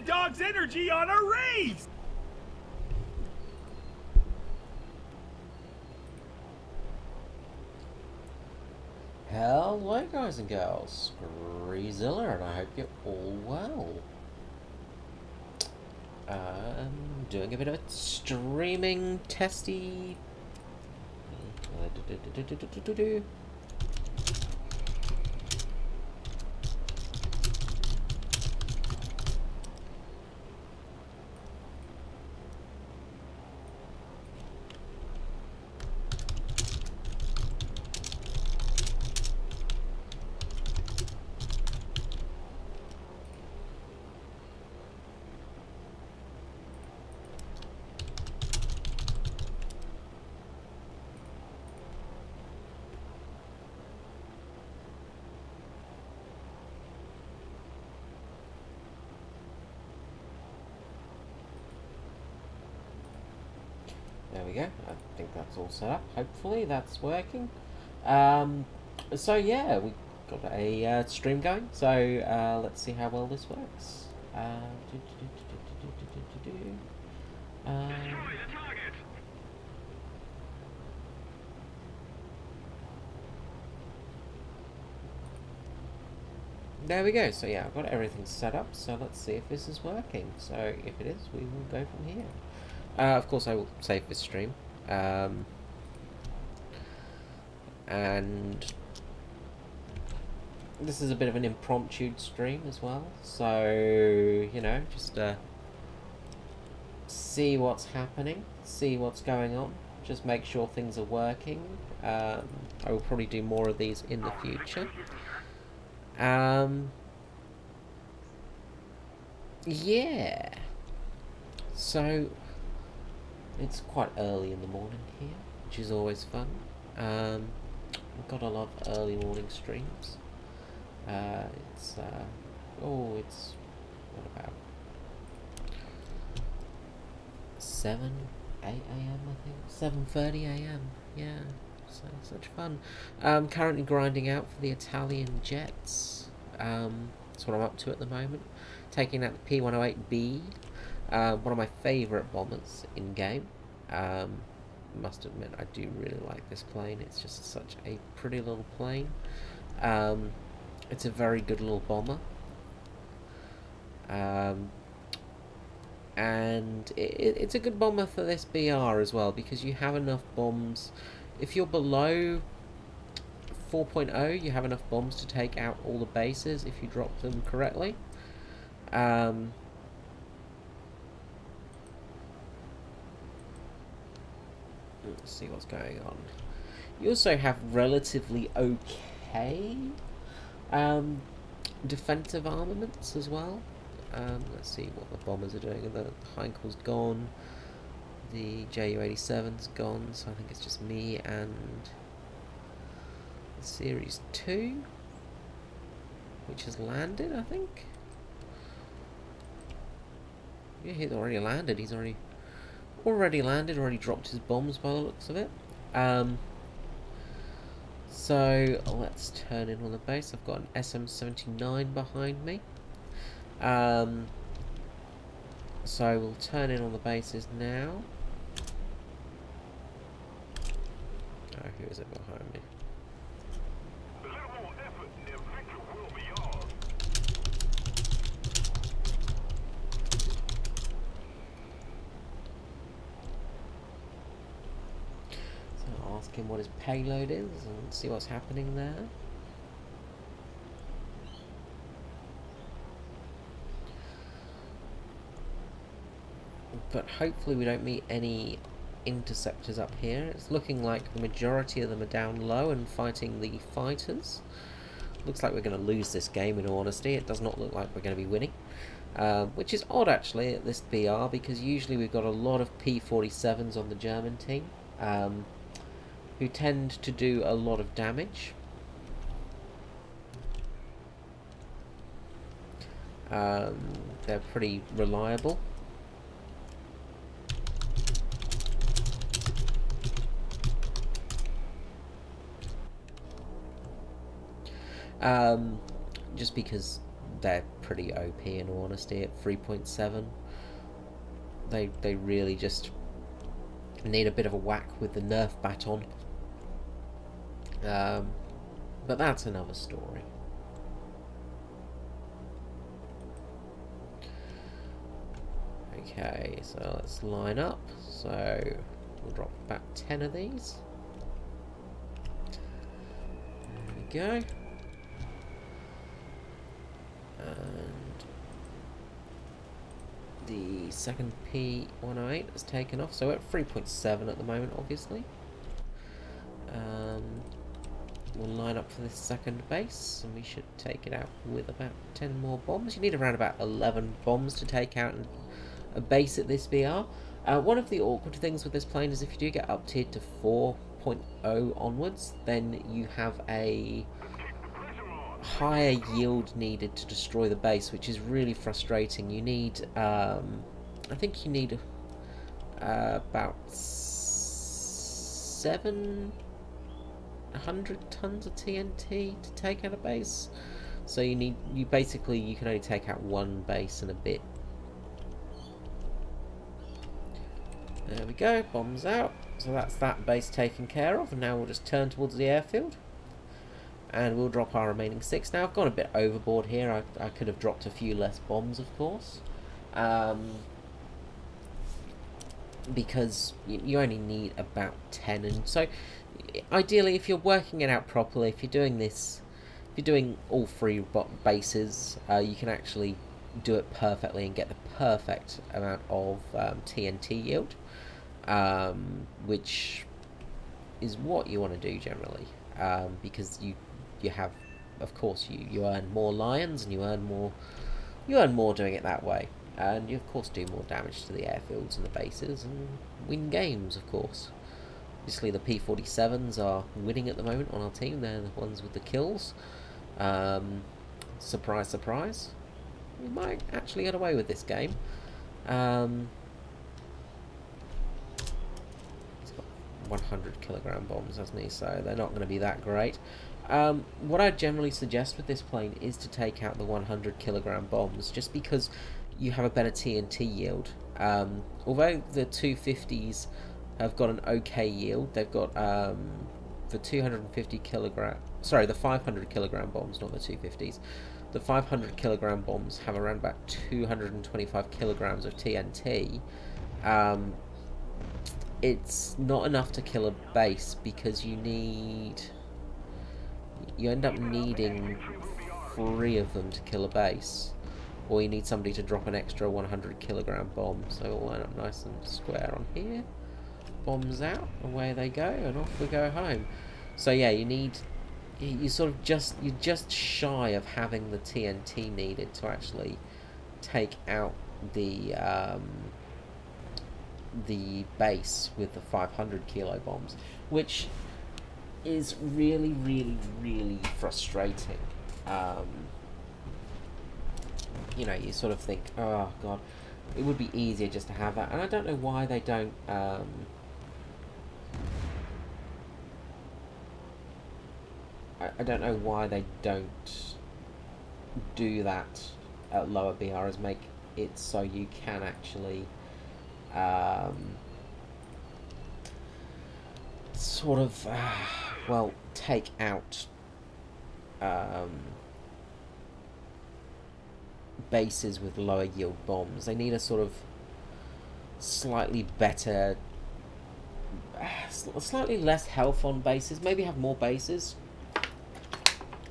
the dog's energy on a race! Hello guys and girls, Skreezilla, and I hope you're all well. Doing a bit of a streaming testy. There we go. I think that's all set up. Hopefully that's working. So yeah, we got a stream going. So let's see how well this works. There we go. So yeah, I've got everything set up. So let's see if this is working. So if it is, we will go from here. Of course, I will save this stream, and this is a bit of an impromptu stream as well, so, you know, just see what's happening, see what's going on, just make sure things are working. I will probably do more of these in the future. Yeah, so it's quite early in the morning here, which is always fun. We've got a lot of early morning streams. It's what about 7, 8 a.m. I think, 7:30 a.m. Yeah, so such fun. Currently grinding out for the Italian jets. That's what I'm up to at the moment. Taking out the P-108B. One of my favourite bombers in game. Must admit, I do really like this plane. It's just such a pretty little plane. It's a very good little bomber. And it's a good bomber for this BR as well, because you have enough bombs. If you're below 4.0, you have enough bombs to take out all the bases if you drop them correctly. Let's see what's going on. You also have relatively okay defensive armaments as well. Let's see what the bombers are doing. The Heinkel's gone. The Ju-87's gone, so I think it's just me and the Series 2, which has landed, I think. Yeah, he's already landed. He's already landed, already dropped his bombs by the looks of it. So let's turn in on the base. I've got an SM-79 behind me. So we'll turn in on the bases now. Oh, who is it behind me? Ask him what his payload is and see what's happening there. But hopefully we don't meet any interceptors up here. It's looking like the majority of them are down low and fighting the fighters. Looks like we're going to lose this game, in all honesty. It does not look like we're going to be winning. Which is odd actually at this BR, because usually we've got a lot of P-47s on the German team. Who tend to do a lot of damage. They're pretty reliable. Just because they're pretty OP in all honesty at 3.7. They really just need a bit of a whack with the Nerf baton. But that's another story. Okay, so let's line up. So we'll drop about 10 of these. There we go. And the second P108 has taken off, so we're at 3.7 at the moment, obviously. We'll line up for this second base, and we should take it out with about 10 more bombs. You need around about 11 bombs to take out a base at this BR. One of the awkward things with this plane is if you do get up tiered to 4.0 onwards, then you have a higher yield needed to destroy the base, which is really frustrating. You need, I think you need about 700 tons of TNT to take out a base. So you can only take out one base and a bit. There we go, bombs out. So that's that base taken care of, and now we'll just turn towards the airfield. And we'll drop our remaining 6. Now, I've gone a bit overboard here. I could have dropped a few less bombs, of course. Because you only need about 10. And so, ideally, if you're working it out properly, if you're doing this, if you're doing all 3 bases, you can actually do it perfectly and get the perfect amount of TNT yield. Which is what you want to do generally. Because you have, of course, you earn more lions, and you earn more doing it that way, and you of course do more damage to the airfields and the bases and win games, of course. Obviously the P-47s are winning at the moment on our team. They're the ones with the kills. Surprise, surprise. We might actually get away with this game. He's got 100 kilogram bombs, hasn't he? So they're not going to be that great. What I generally suggest with this plane is to take out the 100 kilogram bombs, just because you have a better TNT yield. Although the 250s have got an okay yield, they've got the 250 kilogram, sorry, the 500 kilogram bombs, not the 250s. The 500 kilogram bombs have around about 225 kilograms of TNT. It's not enough to kill a base, because you end up needing 3 of them to kill a base, or you need somebody to drop an extra 100 kilogram bomb. So we'll line up nice and square on here, bombs out, away they go, and off we go home. So yeah, you're just shy of having the TNT needed to actually take out the base with the 500 kilo bombs, which is really, really, really frustrating. You know, you sort of think, oh god, it would be easier just to have that, and I don't know why they don't. I don't know why they don't do that at lower BRs, make it so you can actually sort of well, take out bases with lower yield bombs. They need a sort of slightly better, slightly less health on bases, maybe have more bases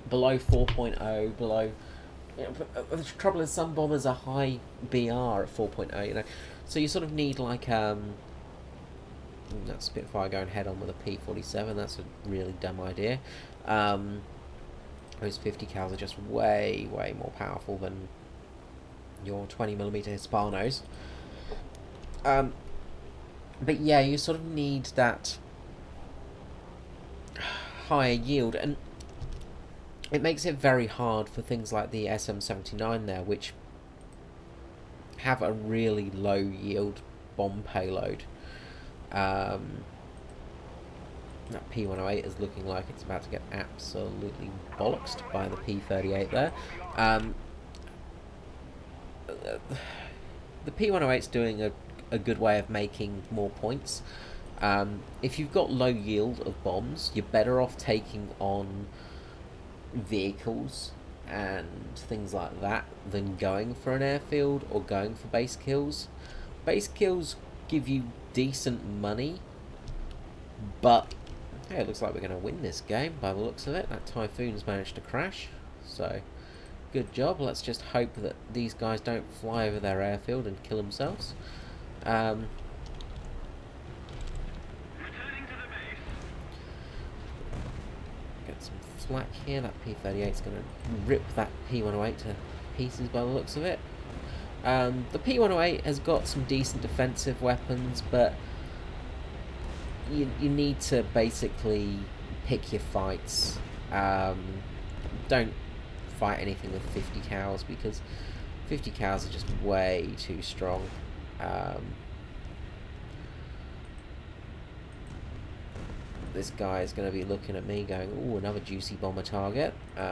below 4.0, below. You know, the trouble is some bombers are high BR at 4.0, you know, so you sort of need like that Spitfire going head on with a P-47. That's a really dumb idea. Those 50 cals are just way, way more powerful than your 20mm Hispanos. But yeah, you sort of need that higher yield, and it makes it very hard for things like the SM-79 there, which have a really low yield bomb payload. That P108 is looking like it's about to get absolutely bollocksed by the P38 there. the P108's doing a good way of making more points. If you've got low yield of bombs, you're better off taking on vehicles and things like that than going for an airfield or going for base kills. Base kills give you decent money, but hey, it looks like we're going to win this game by the looks of it. That Typhoon's managed to crash, so good job. Let's just hope that these guys don't fly over their airfield and kill themselves. Get some flak here. That P38's going to rip that P108 to pieces by the looks of it. The P108 has got some decent defensive weapons, but you need to basically pick your fights. Don't fight anything with 50 cows, because 50 cows are just way too strong. This guy is going to be looking at me going, ooh, another juicy bomber target. He's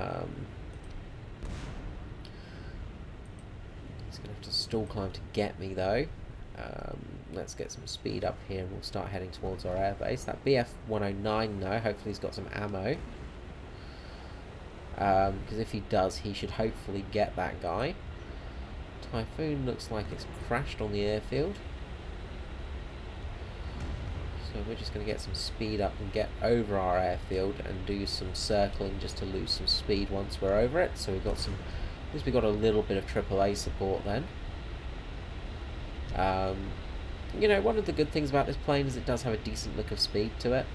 going to have to stall climb to get me, though. Let's get some speed up here and we'll start heading towards our airbase. That BF-109, though, hopefully he's got some ammo. Because if he does, he should hopefully get that guy. Typhoon looks like it's crashed on the airfield. So we're just going to get some speed up and get over our airfield and do some circling just to lose some speed once we're over it. So we've got some, at least we got a little bit of AAA support then. You know, one of the good things about this plane is it does have a decent look of speed to it.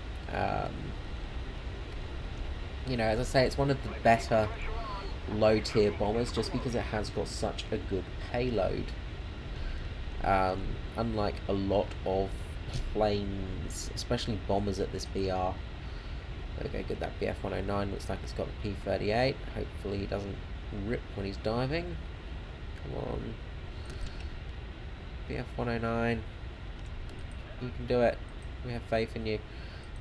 You know, as I say, it's one of the better low-tier bombers just because it has got such a good payload. Unlike a lot of planes, especially bombers at this BR. Okay, good, that BF-109 looks like it's got the P-38. Hopefully he doesn't rip when he's diving. Come on. BF-109. You can do it. We have faith in you.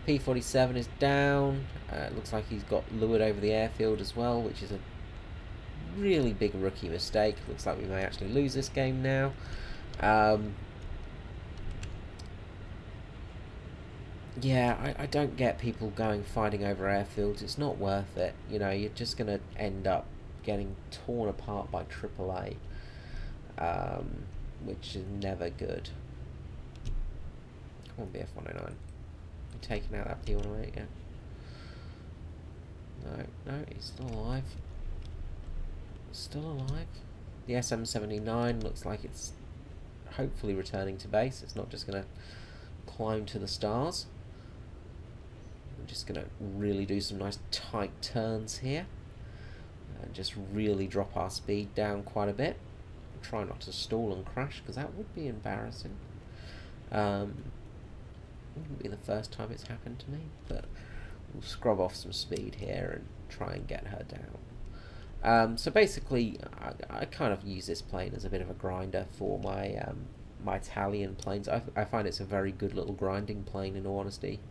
P-47 is down. It looks like he's got lured over the airfield as well, which is a really big rookie mistake. Looks like we may actually lose this game now. Yeah, I don't get people fighting over airfields. It's not worth it. You know, you're just going to end up getting torn apart by AAA, which is never good. Come on, BF-109. You're taking out that P108, yeah. No, he's still alive. Still alive. The SM-79 looks like it's hopefully returning to base. It's not just going to climb to the stars. I'm just going to really do some nice tight turns here. And just really drop our speed down quite a bit. Try not to stall and crash, because that would be embarrassing. Wouldn't be the first time it's happened to me, but we'll scrub off some speed here and try and get her down. So basically, I kind of use this plane as a bit of a grinder for my my Italian planes. I find it's a very good little grinding plane, in all honesty.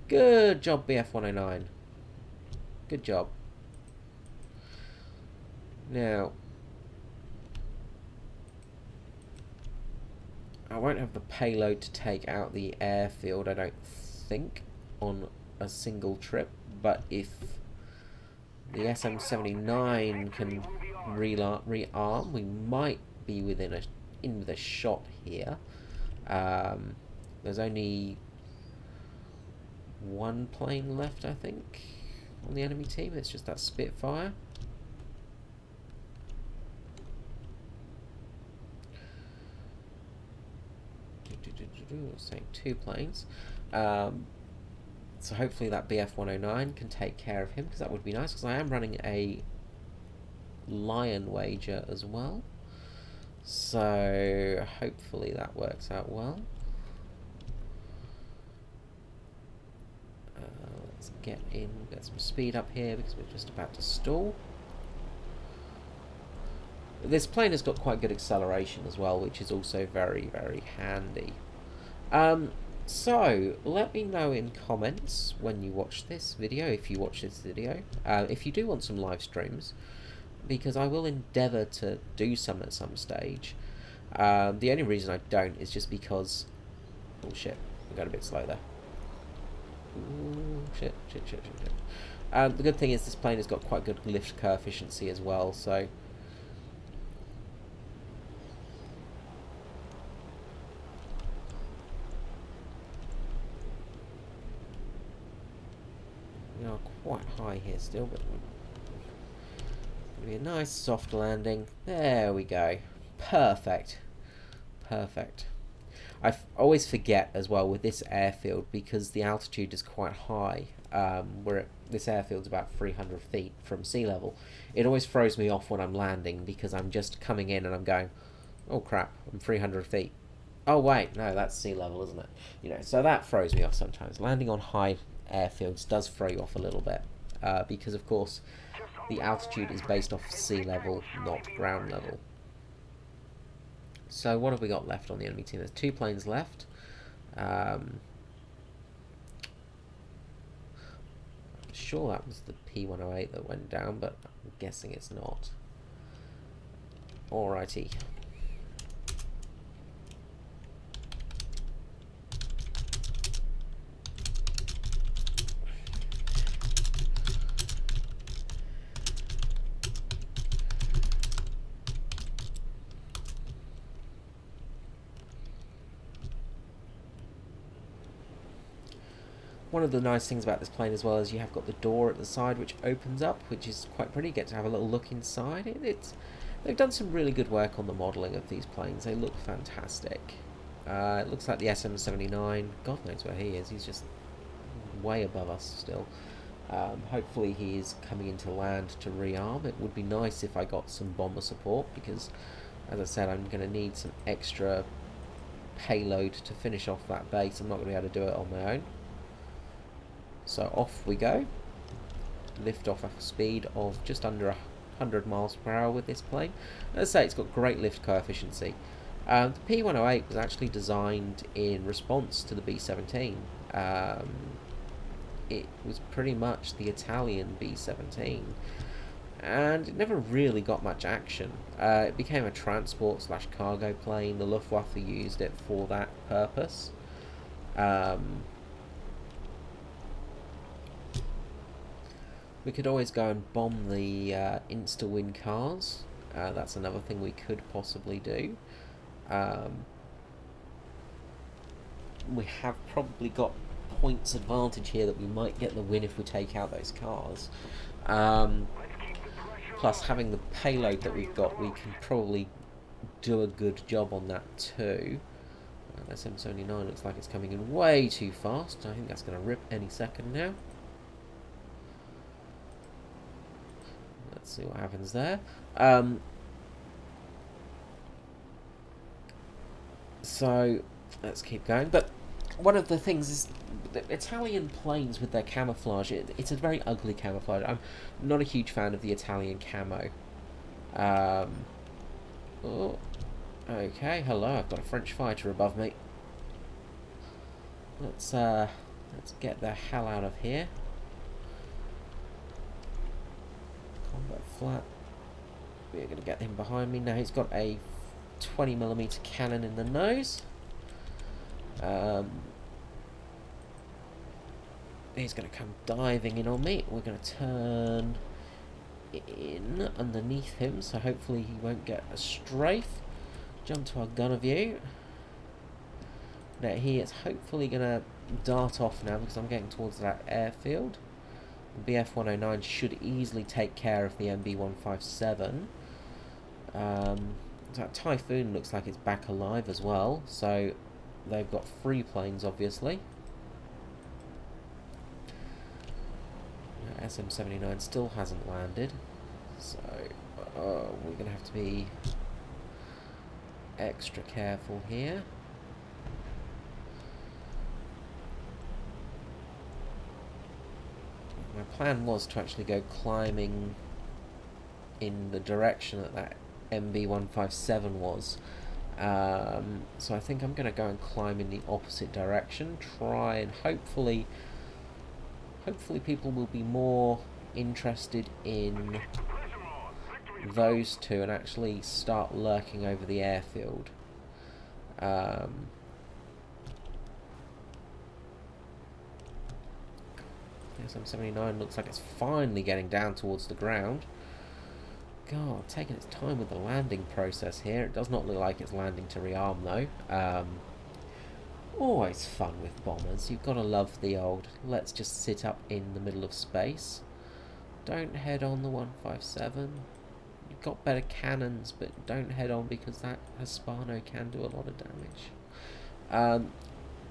Good job, BF-109. Good job. Now, I won't have the payload to take out the airfield, I don't think, on a single trip, but if the SM-79 can rearm, we might be in with a shot here. There's only one plane left, I think, on the enemy team. It's just that Spitfire. Let's take 2 planes. So hopefully that BF-109 can take care of him, because that would be nice, because I am running a Lion wager as well. So hopefully that works out well. Let's get in, get some speed up here, because we're just about to stall. This plane has got quite good acceleration as well, which is also very, very handy. So, let me know in comments when you watch this video, if you watch this video. If you do want some live streams, because I will endeavour to do some at some stage. The only reason I don't is just because... Oh shit, I got a bit slow there. Ooh, shit. The good thing is this plane has got quite good lift coefficient as well, so... We are quite high here still, but... It'll be a nice soft landing. There we go. Perfect. Perfect. I always forget as well with this airfield, because the altitude is quite high. This airfield's about 300 feet from sea level. It always throws me off when I'm landing, because I'm just coming in and I'm going, oh crap, I'm 300 feet. Oh wait, no, that's sea level, isn't it? You know, so that throws me off sometimes. Landing on high airfields does throw you off a little bit, because of course the altitude is based off sea level, not ground level. So what have we got left on the enemy team? There's 2 planes left. I'm sure that was the P108 that went down, but I'm guessing it's not. Alrighty. One of the nice things about this plane as well is you have got the door at the side which opens up, which is quite pretty. You get to have a little look inside. They've done some really good work on the modelling of these planes. They look fantastic. It looks like the SM-79. God knows where he is. He's just way above us still. Hopefully he is coming into land to rearm. It would be nice if I got some bomber support, because, as I said, I'm going to need some extra payload to finish off that base. I'm not going to be able to do it on my own. So off we go. Lift off at a speed of just under 100 miles per hour with this plane. As I say, it's got great lift coefficient. The P108 was actually designed in response to the B-17. It was pretty much the Italian B-17, and it never really got much action. It became a transport / cargo plane. The Luftwaffe used it for that purpose. We could always go and bomb the insta-win cars. That's another thing we could possibly do. We have probably got points advantage here that we might get the win if we take out those cars. Plus, having the payload that we've got, we can probably do a good job on that too. SM-79 looks like it's coming in way too fast. I think that's going to rip any second now. Let's see what happens there. So let's keep going. But one of the things is the Italian planes with their camouflage. It's a very ugly camouflage. I'm not a huge fan of the Italian camo. Oh, okay. Hello, I've got a French fighter above me. Let's get the hell out of here. Combat flat. We're going to get him behind me now. He's got a 20mm cannon in the nose. He's going to come diving in on me. We're going to turn in underneath him, so hopefully he won't get a strafe. Jump to our gunner view. Now he is hopefully going to dart off now, because I'm getting towards that airfield. The BF-109 should easily take care of the MB-157. That Typhoon looks like it's back alive as well, so they've got 3 planes obviously. SM-79 still hasn't landed, so we're going to have to be extra careful here. My plan was to actually go climbing in the direction that that MB-157 was. So I think I'm going to go and climb in the opposite direction, try and hopefully people will be more interested in those two and actually start lurking over the airfield. SM-79 looks like it's finally getting down towards the ground. God, taking its time with the landing process here. It does not look like it's landing to rearm though. Always fun with bombers. You've got to love the old, let's just sit up in the middle of space. Don't head on the 157. You've got better cannons, but don't head on because that Hispano can do a lot of damage.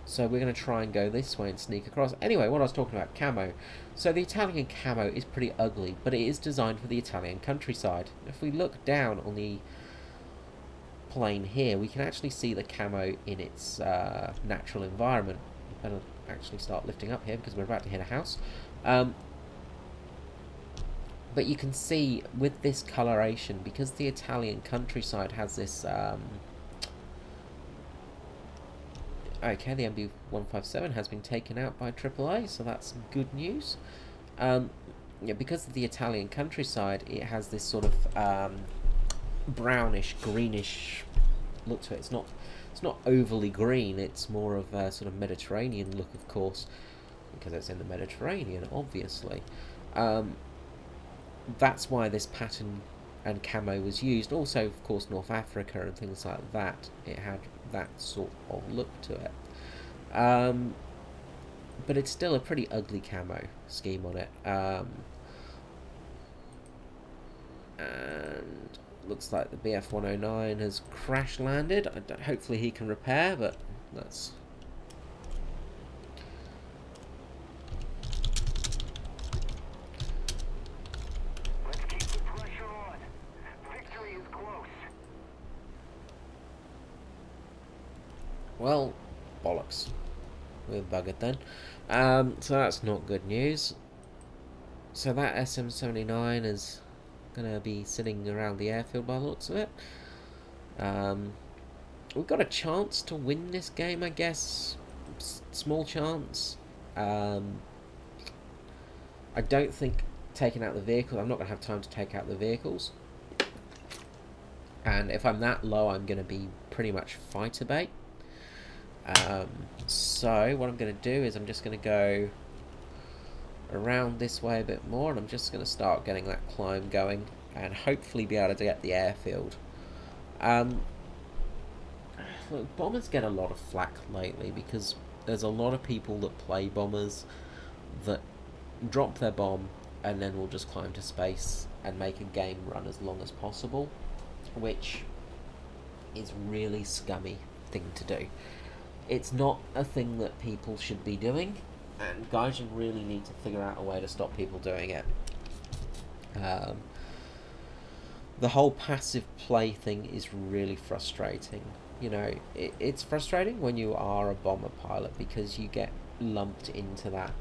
So we're going to try and go this way and sneak across. Anyway, what I was talking about, camo. So the Italian camo is pretty ugly, but it is designed for the Italian countryside. If we look down on the plane here, we can actually see the camo in its natural environment. Better actually start lifting up here because we're about to hit a house. But you can see with this coloration, because the Italian countryside has this... okay, the MB-157 has been taken out by AAA, so that's good news. Yeah, because of the Italian countryside, it has this sort of brownish, greenish look to it. It's not overly green. It's more of a sort of Mediterranean look, of course, because it's in the Mediterranean, obviously. That's why this pattern and camo was used. Also, of course, North Africa and things like that. It had that sort of look to it. But it's still a pretty ugly camo scheme on it. And looks like the BF-109 has crash landed. Hopefully he can repair, but that's... Let's keep the pressure on. Victory is close. Well, bollocks. We're buggered then. So that's not good news. So that SM-79 is going to be sitting around the airfield by the looks of it. We've got a chance to win this game, I guess. Small chance. I don't think taking out the vehicle, I'm not going to have time to take out the vehicles. And if I'm that low, I'm going to be pretty much fighter bait. So what I'm going to do is I'm just going to go around this way a bit more, and I'm just going to start getting that climb going and hopefully be able to get the airfield. Look, bombers get a lot of flack lately because there's a lot of people that play bombers that drop their bomb and then will just climb to space and make a game run as long as possible, which is really scummy thing to do. It's not a thing that people should be doing, and guys, you really need to figure out a way to stop people doing it. The whole passive play thing is really frustrating. You know, it's frustrating when you are a bomber pilot because you get lumped into that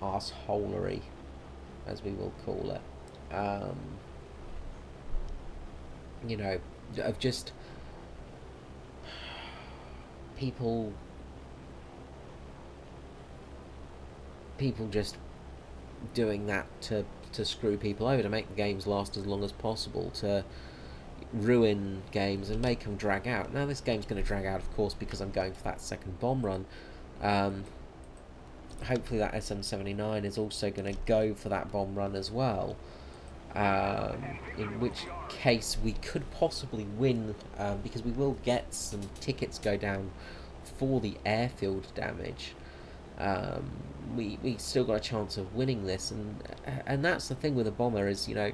arseholery, as we will call it. You know, of just people just doing that to screw people over, to make the games last as long as possible, to ruin games and make them drag out. Now this game's going to drag out, of course, because I'm going for that second bomb run. Hopefully that SM-79 is also going to go for that bomb run as well, in which case we could possibly win, because we will get some tickets go down for the airfield damage. We still got a chance of winning this, and that's the thing with a bomber is, you know,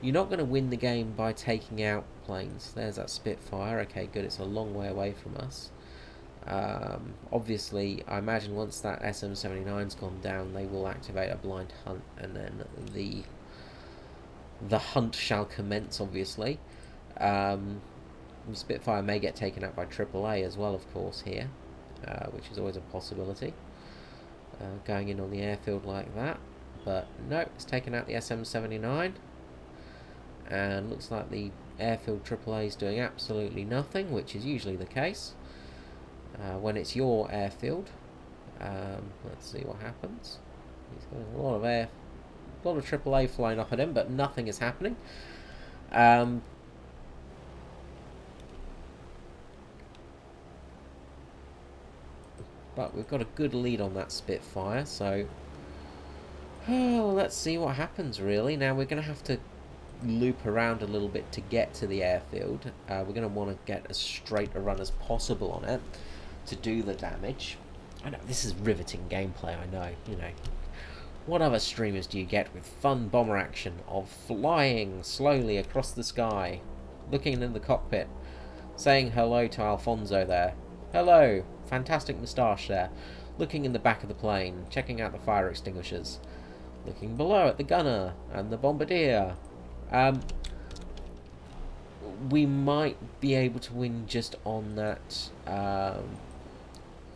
you're not going to win the game by taking out planes. There's that Spitfire. Okay, good, it's a long way away from us. Obviously, I imagine once that SM-79's gone down, they will activate a blind hunt, and then the hunt shall commence, obviously. The Spitfire may get taken out by AAA as well, of course, here, which is always a possibility, going in on the airfield like that. But no, it's taken out the SM-79, and looks like the airfield AAA is doing absolutely nothing, which is usually the case when it's your airfield. Let's see what happens. He's got a lot of AAA flying up at him, but nothing is happening. But we've got a good lead on that Spitfire, so oh, let's see what happens, really. Now, we're going to have to loop around a little bit to get to the airfield. We're going to want to get as straight a run as possible on it to do the damage. I know, this is riveting gameplay, I know, you know. What other streamers do you get with fun bomber action of flying slowly across the sky, looking in the cockpit, saying hello to Alfonso there. Hello, fantastic moustache there. Looking in the back of the plane, checking out the fire extinguishers. Looking below at the gunner and the bombardier. We might be able to win just on that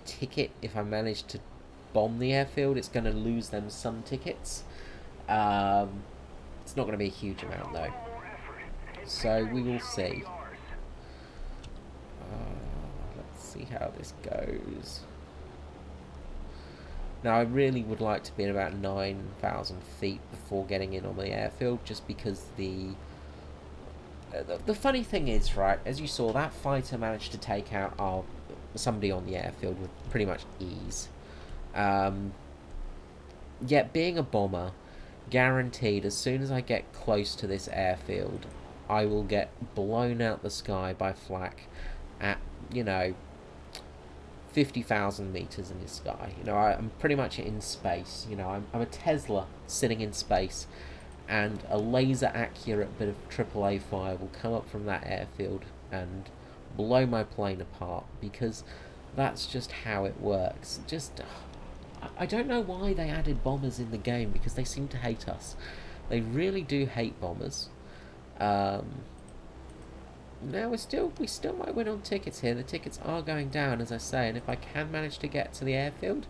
ticket if I manage to bomb the airfield. It's going to lose them some tickets. It's not going to be a huge amount though. So we will see. Let's see how this goes. Now, I really would like to be at about 9,000 feet before getting in on the airfield, just because the funny thing is, right, as you saw, that fighter managed to take out somebody on the airfield with pretty much ease. Yet, being a bomber, guaranteed, as soon as I get close to this airfield, I will get blown out the sky by flak at, you know, 50,000 meters in the sky. You know, I'm pretty much in space. You know, I'm a Tesla sitting in space, and a laser accurate bit of AAA fire will come up from that airfield and blow my plane apart, because that's just how it works. Just, I don't know why they added bombers in the game, because they seem to hate us. They really do hate bombers. Now we still might win on tickets here. The tickets are going down, as I say, and if I can manage to get to the airfield,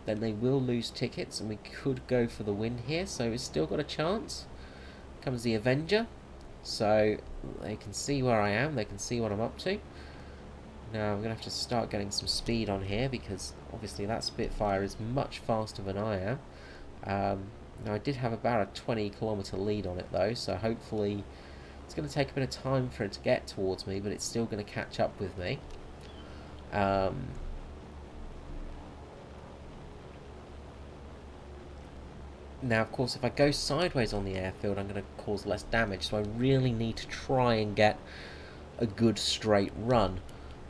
then they will lose tickets, and we could go for the win here. So we've still got a chance. Comes the Avenger, so they can see where I am. They can see what I'm up to. Now I'm gonna have to start getting some speed on here, because obviously that Spitfire is much faster than I am. Now I did have about a 20-kilometer lead on it though, so hopefully it's going to take a bit of time for it to get towards me, but it's still going to catch up with me. Now, of course, if I go sideways on the airfield, I'm going to cause less damage, so I really need to try and get a good straight run.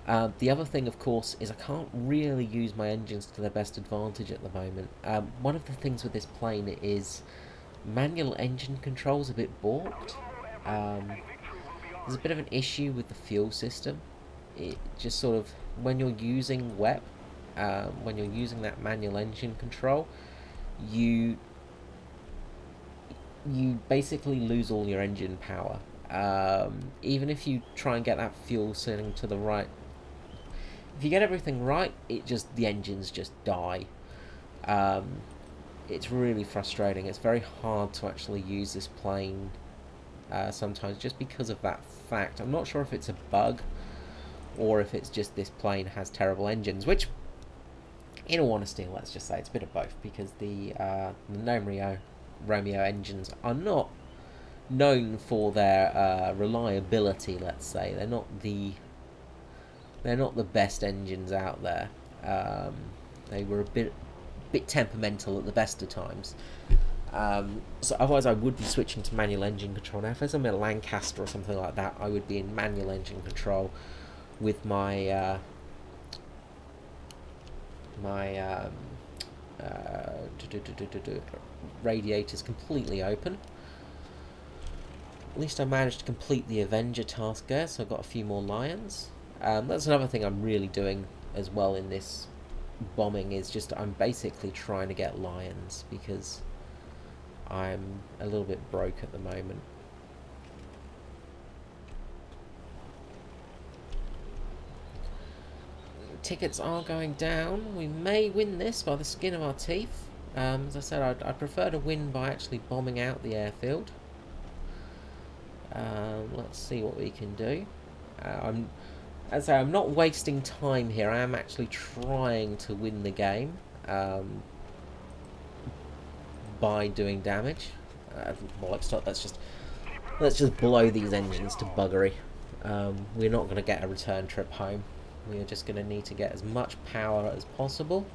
The other thing, of course, is I can't really use my engines to their best advantage at the moment. One of the things with this plane is manual engine control's a bit balked. There's a bit of an issue with the fuel system. It just sort of, when you're using WEP, when you're using that manual engine control, you basically lose all your engine power. Even if you try and get that fuel setting to the right, if you get everything right, the engines just die. It's really frustrating. It's very hard to actually use this plane sometimes, just because of that fact. I'm not sure if it's a bug or if it's just this plane has terrible engines, which, in all honesty, let's just say it's a bit of both, because the Romeo engines are not known for their reliability. Let's say they're not the best engines out there. They were a bit temperamental at the best of times. So otherwise I would be switching to manual engine control. Now if there's a Lancaster or something like that, I would be in manual engine control with my radiators completely open. At least I managed to complete the Avenger task there, so I've got a few more Lions. That's another thing I'm really doing as well in this bombing, is just I'm basically trying to get Lions, because I'm a little bit broke at the moment. Tickets are going down. We may win this by the skin of our teeth. As I said, I'd prefer to win by actually bombing out the airfield. Let's see what we can do. As I say, I'm not wasting time here. I am actually trying to win the game by doing damage. Well, let's just Let's just blow these engines to buggery. We're not going to get a return trip home. We are just going to need to get as much power as possible.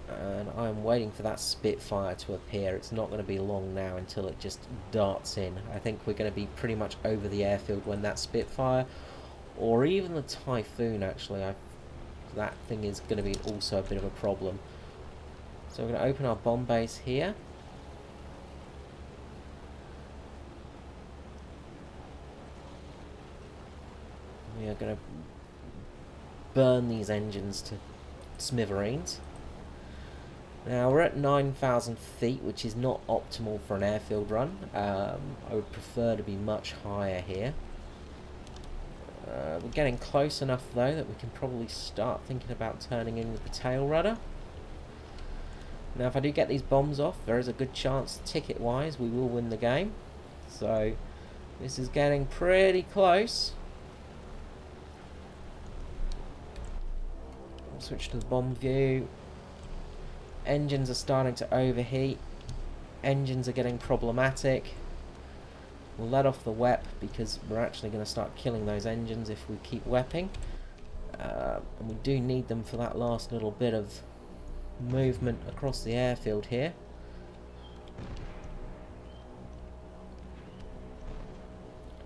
And I'm waiting for that Spitfire to appear. It's not going to be long now until it just darts in. I think we're going to be pretty much over the airfield when that Spitfire, or even the Typhoon actually, that thing is going to be also a bit of a problem. So we're going to open our bomb base here. We are going to burn these engines to smithereens. Now we're at 9,000 feet, which is not optimal for an airfield run. I would prefer to be much higher here. We're getting close enough though that we can probably start thinking about turning in with the tail rudder. Now if I do get these bombs off, there is a good chance ticket wise we will win the game. So this is getting pretty close. I'll switch to the bomb view. Engines are starting to overheat. Engines are getting problematic. We'll let off the WEP because we're actually going to start killing those engines if we keep wepping. And we do need them for that last little bit of movement across the airfield here.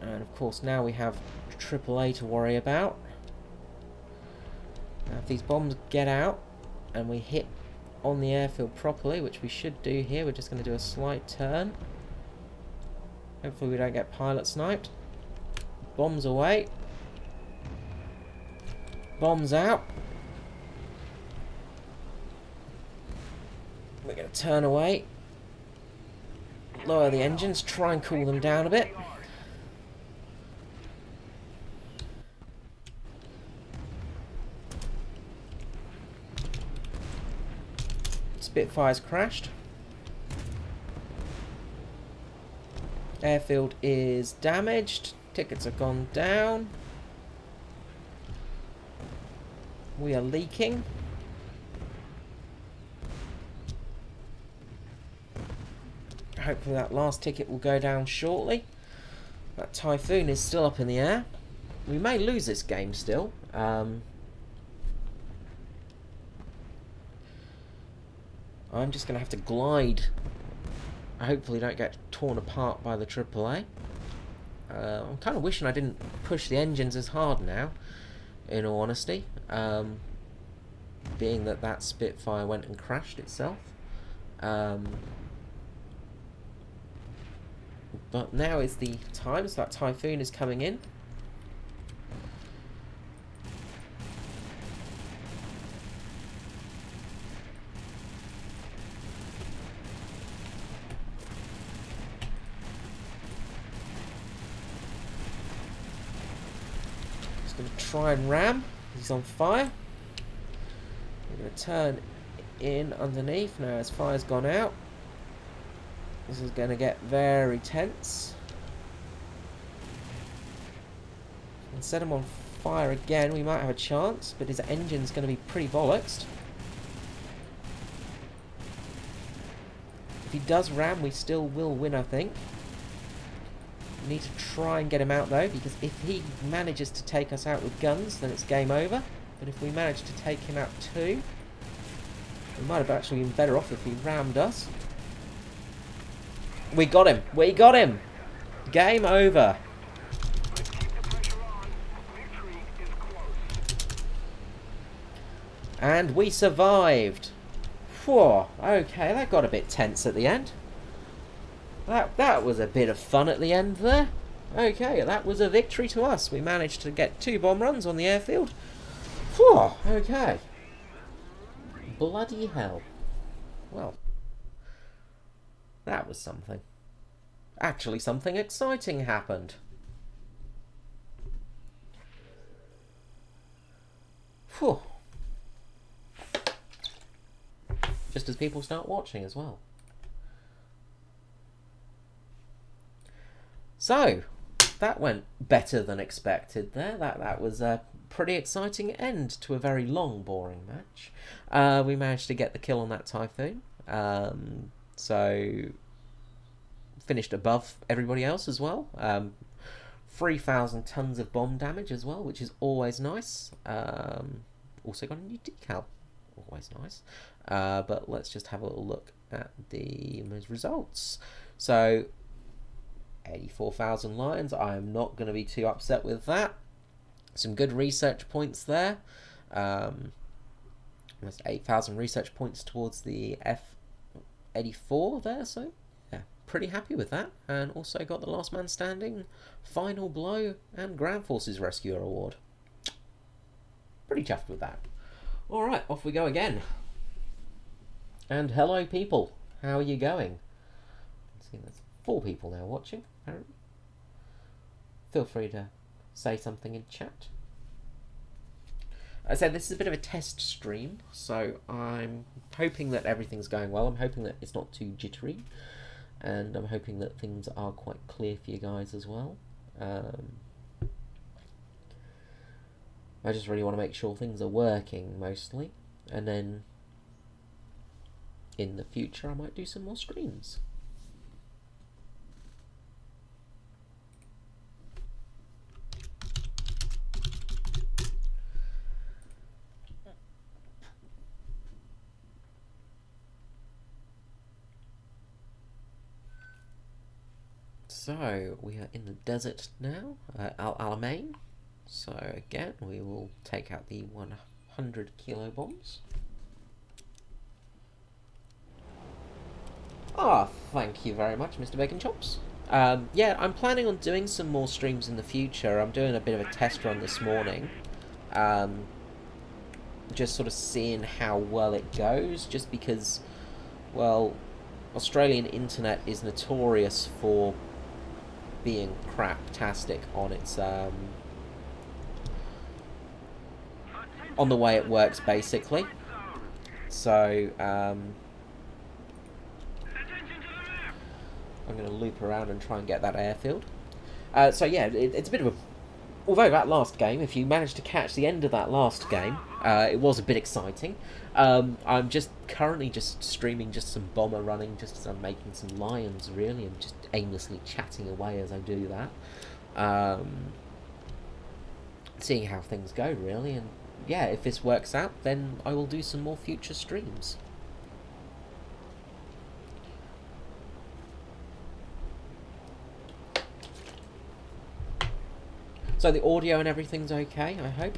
And of course now we have AAA to worry about. Now if these bombs get out and we hit on the airfield properly, which we should do here, we're just going to do a slight turn. Hopefully we don't get pilot sniped. Bombs away. Bombs out. We're going to turn away. Lower the engines, try and cool them down a bit. Spitfire's crashed. Airfield is damaged. Tickets have gone down. We are leaking. Hopefully that last ticket will go down shortly. That Typhoon is still up in the air. We may lose this game still. I'm just going to have to glide. I hopefully don't get torn apart by the AAA. I'm kind of wishing I didn't push the engines as hard now, in all honesty. Being that that Spitfire went and crashed itself. But now is the time, so that Typhoon is coming in. Just going to try and ram. He's on fire. We're going to turn in underneath now as fire's gone out. This is going to get very tense. And set him on fire again, we might have a chance, but his engine's going to be pretty bollocksed. If he does ram, we still will win, I think. We need to try and get him out though, because if he manages to take us out with guns, then it's game over. But if we manage to take him out too, we might have actually been better off if he rammed us. We got him! We got him! Game over! Let's keep the pressure on. Victory is close. And we survived! Whew, okay, that got a bit tense at the end. That was a bit of fun at the end there. Okay, that was a victory to us. We managed to get 2 bomb runs on the airfield. Whew, okay. Bloody hell. Well, that was something. Actually, something exciting happened. Whew. Just as people start watching as well. So, that went better than expected there. That was a pretty exciting end to a very long, boring match. We managed to get the kill on that Typhoon. So, finished above everybody else as well. 3,000 tons of bomb damage as well, which is always nice. Also got a new decal, always nice. But let's just have a little look at those results. So 84,000 lions. I am not going to be too upset with that. Some good research points there. Almost 8,000 research points towards the F84 there, so yeah, pretty happy with that. And also got the Last Man Standing, Final Blow, and Ground Forces Rescuer Award. Pretty chuffed with that. Alright, off we go again. And hello people, how are you going? Let's see, there's 4 people now watching, apparently. Feel free to say something in chat. I said this is a bit of a test stream, so I'm hoping that everything's going well. I'm hoping that it's not too jittery, and I'm hoping that things are quite clear for you guys as well. I just really want to make sure things are working mostly, and then in the future I might do some more streams. So we are in the desert now, Al Alamein. So again, we will take out the 100 kilo bombs. Ah, thank you very much, Mr. Bacon Chops. Yeah, I'm planning on doing some more streams in the future. I'm doing a bit of a test run this morning. Just sort of seeing how well it goes, just because, well, Australian internet is notorious for being craptastic on its on the way it works, basically. So I'm going to loop around and try and get that airfield. So yeah, it's a bit of a... Although that last game, if you managed to catch the end of that last game, it was a bit exciting. I'm just currently just streaming just some bomber running, just as I'm making some lions, really, and just aimlessly chatting away as I do that. Seeing how things go, really, and yeah, if this works out, then I will do some more future streams. So the audio and everything's okay, I hope?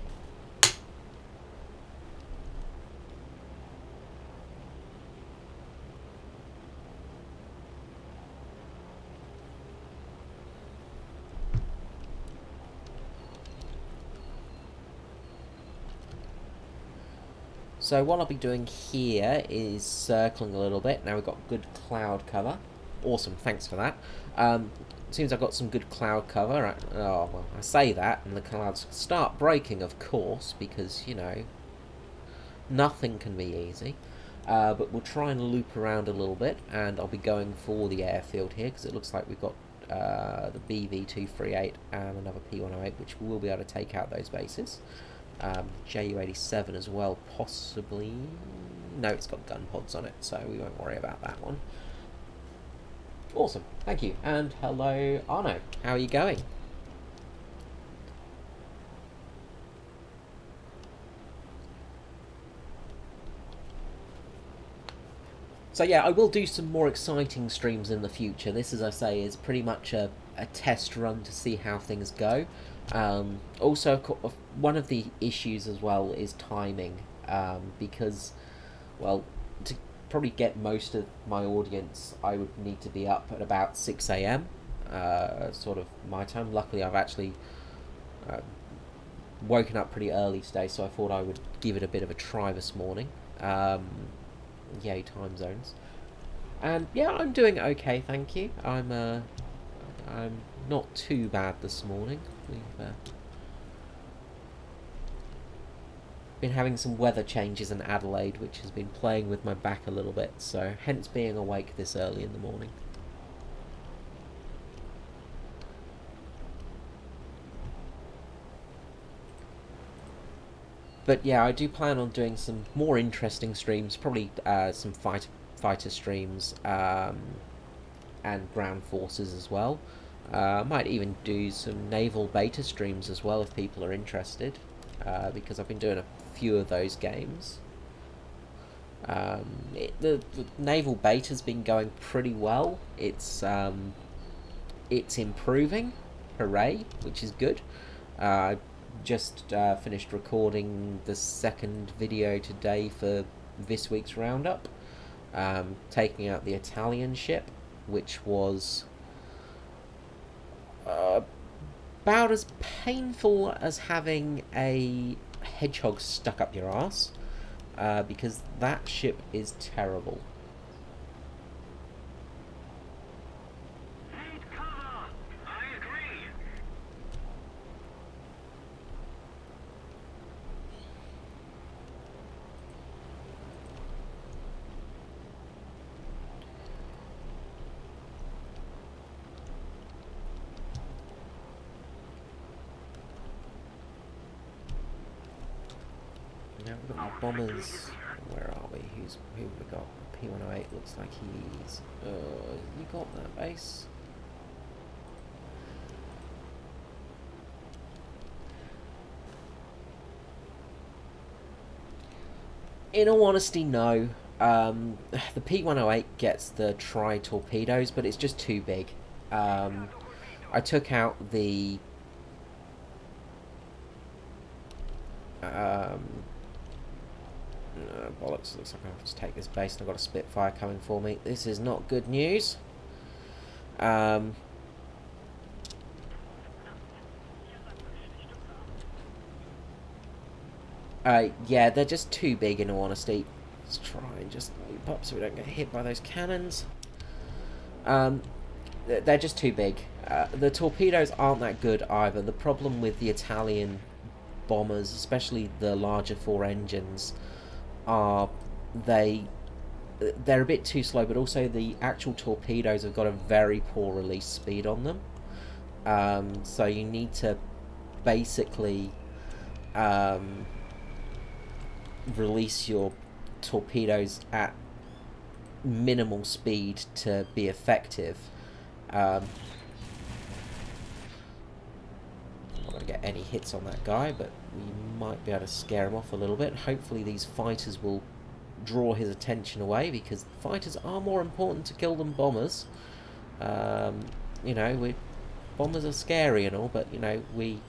So what I'll be doing here is circling a little bit. Now we've got good cloud cover. Awesome, thanks for that. Seems I've got some good cloud cover. Oh, well, I say that, and the clouds start breaking, of course, because, you know, nothing can be easy. But we'll try and loop around a little bit, and I'll be going for the airfield here, because it looks like we've got the BV-238 and another P-108, which we'll be able to take out those bases. JU-87 as well, possibly. No, it's got gun pods on it, so we won't worry about that one. Awesome, thank you. And hello, Arno. How are you going? So yeah, I will do some more exciting streams in the future. This, as I say, is pretty much a test run to see how things go. Also, one of the issues as well is timing, because, well, to probably get most of my audience, I would need to be up at about 6 AM, sort of my time. Luckily, I've actually woken up pretty early today, so I thought I would give it a bit of a try this morning. Yay, time zones. And yeah, I'm doing okay, thank you. I'm not too bad this morning. We've been having some weather changes in Adelaide, which has been playing with my back a little bit, so hence being awake this early in the morning. But yeah, I do plan on doing some more interesting streams, probably some fighter streams, and ground forces as well. Might even do some naval beta streams as well if people are interested, because I've been doing a few of those games. The naval beta's been going pretty well. It's improving, hooray, which is good. I just finished recording the second video today for this week's roundup, taking out the Italian ship, which was about as painful as having a hedgehog stuck up your ass, because that ship is terrible. Need cover. I agree. Now we've got the bombers. Where are we? Who have we got? P108 looks like he's... you got that base? In all honesty, no. The P108 gets the tri-torpedoes, but it's just too big. I took out the... bollocks, looks like I have to take this base and I've got a Spitfire coming for me. This is not good news. Yeah, they're just too big in all honesty. Let's try and just loop up so we don't get hit by those cannons. They're just too big. The torpedoes aren't that good either. The problem with the Italian bombers, especially the larger 4 engines, are they're a bit too slow, but also the actual torpedoes have got a very poor release speed on them. So you need to basically release your torpedoes at minimal speed to be effective. I'm not going to get any hits on that guy, but we might be able to scare him off a little bit. Hopefully these fighters will draw his attention away, because fighters are more important to kill than bombers. You know, bombers are scary and all, but you know, we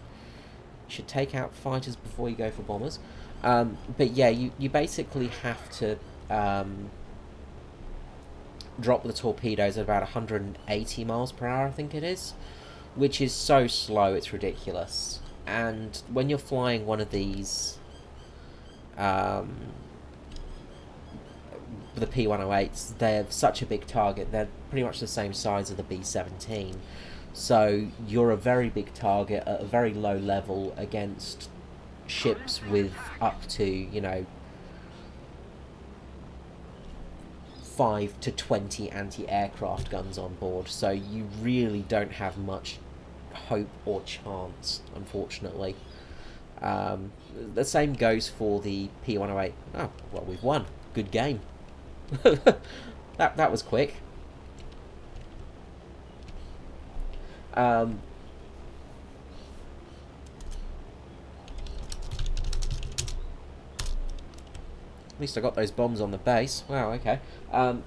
should take out fighters before you go for bombers. But yeah, you basically have to drop the torpedoes at about 180 miles per hour, I think it is, which is so slow it's ridiculous. And when you're flying one of these, the P108s, they're such a big target. They're pretty much the same size as the B-17. So you're a very big target at a very low level against ships with up to, you know, 5 to 20 anti-aircraft guns on board. So you really don't have much hope or chance, unfortunately. The same goes for the P108. Oh, well, we've won. Good game. that was quick. At least I got those bombs on the base. Wow, okay. The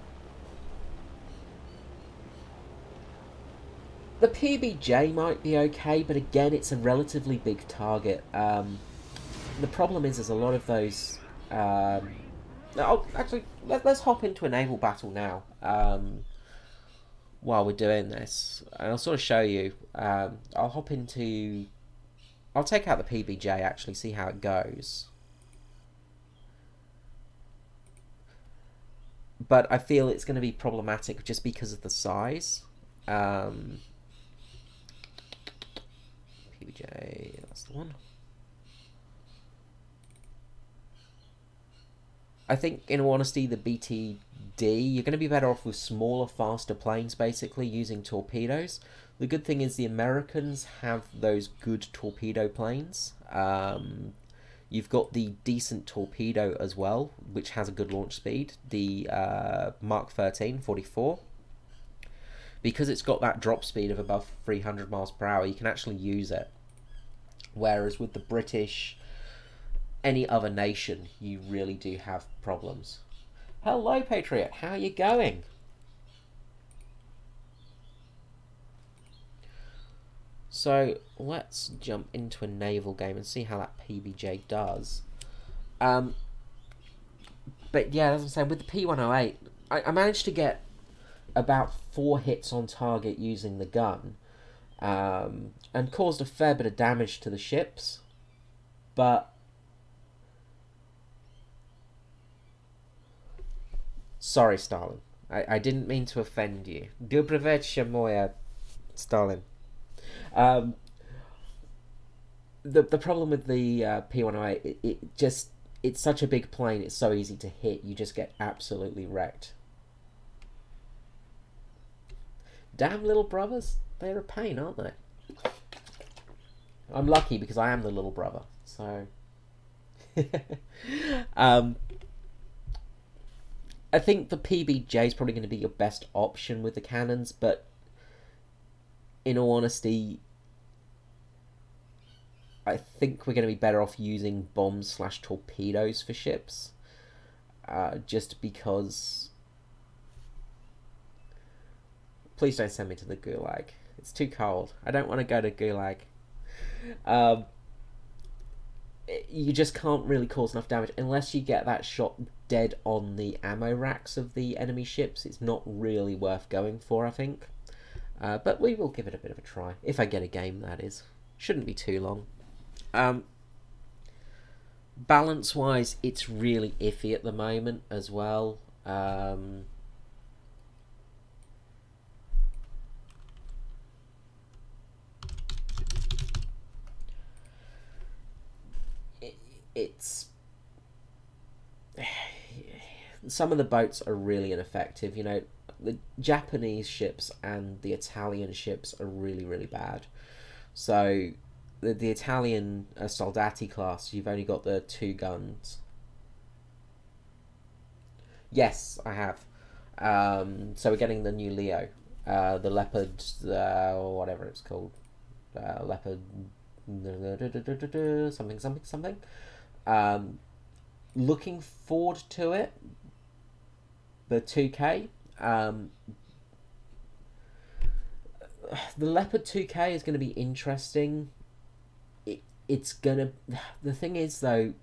PBJ might be okay, but again, it's a relatively big target. The problem is there's a lot of those... oh, actually, let's hop into a naval battle now, while we're doing this. And I'll sort of show you. I'll hop into... I'll take out the PBJ, actually, see how it goes. But I feel it's going to be problematic just because of the size. PBJ, that's the one. I think, in all honesty, the BTD, you're going to be better off with smaller, faster planes, basically, using torpedoes. The good thing is the Americans have those good torpedo planes. You've got the decent torpedo as well, which has a good launch speed, the Mark 13 44. because it's got that drop speed of above 300 miles per hour, you can actually use it. Whereas with the British, any other nation, you really do have problems. Hello, Patriot. How are you going? So let's jump into a naval game and see how that PBJ does. But yeah, as I'm saying, with the P108, I managed to get about 4 hits on target using the gun, and caused a fair bit of damage to the ships. But sorry, Stalin. I didn't mean to offend you. Dobry wieczór, moja Stalin. The problem with the P108, it's such a big plane, it's so easy to hit, you just get absolutely wrecked. Damn little brothers, they're a pain, aren't they? I'm lucky because I am the little brother, so... I think the PBJ is probably going to be your best option with the cannons, but in all honesty, I think we're going to be better off using bombs/torpedoes for ships, just because... Please don't send me to the Gulag. It's too cold. I don't want to go to Gulag. You just can't really cause enough damage unless you get that shot dead on the ammo racks of the enemy ships. It's not really worth going for, I think. But we will give it a bit of a try. If I get a game, that is. Shouldn't be too long. Balance-wise, it's really iffy at the moment as well. It's... Some of the boats are really ineffective. You know, the Japanese ships and the Italian ships are really, really bad. So, the Italian Soldati class, you've only got the 2 guns. Yes, I have. So we're getting the new Leo. The Leopard, whatever it's called. Leopard... something. Looking forward to it. The 2K. The Leopard 2K is going to be interesting. It's going to... The thing is, though,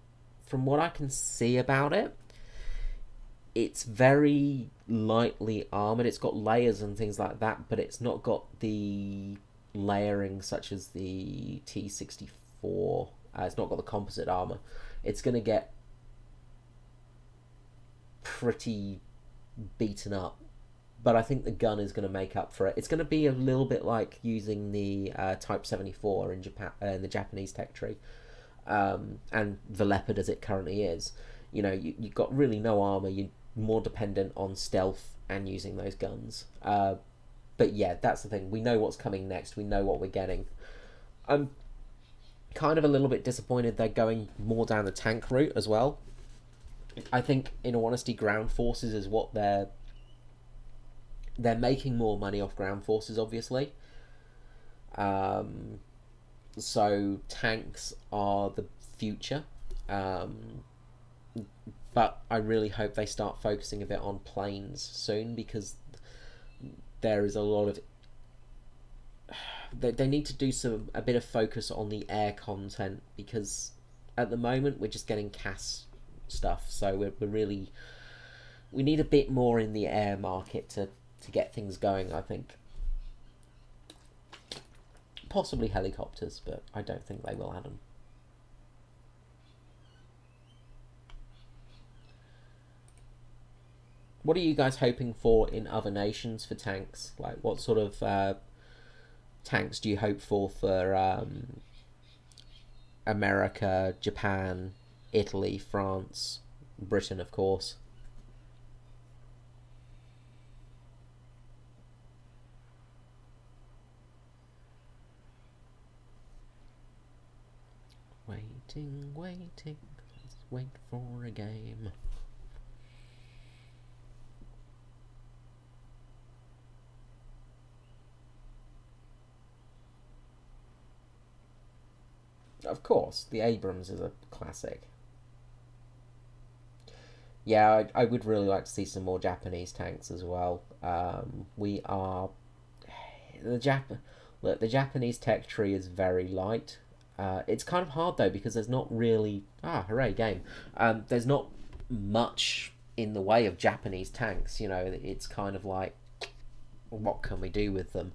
from what I can see about it, it's very lightly armoured. It's got layers and things like that, but it's not got the layering such as the T-64. It's not got the composite armour. It's going to get pretty beaten up, but I think the gun is going to make up for it. It's going to be a little bit like using the Type 74 in Japan, in the Japanese tech tree, and the Leopard as it currently is. You know, you've got really no armour. You're more dependent on stealth and using those guns. But yeah, that's the thing. We know what's coming next. We know what we're getting. I'm kind of a little bit disappointed they're going more down the tank route as well. I think, in all honesty, ground forces is what they're making more money off ground forces, obviously. So tanks are the future. But I really hope they start focusing a bit on planes soon, because there is a lot of... They need to do a bit of focus on the air content, because at the moment we're just getting CAS stuff, so we're really... We need a bit more in the air market to get things going, I think. Possibly helicopters, but I don't think they will add them. What are you guys hoping for in other nations for tanks? Like, what sort of tanks do you hope for America, Japan, Italy, France, Britain, of course? Waiting, waiting, let's wait for a game. of course, the Abrams is a classic. Yeah, I would really like to see some more Japanese tanks as well. We are... Look, the Japanese tech tree is very light. It's kind of hard, though, because there's not really... Ah, hooray, game. There's not much in the way of Japanese tanks, you know. It's kind of like, what can we do with them?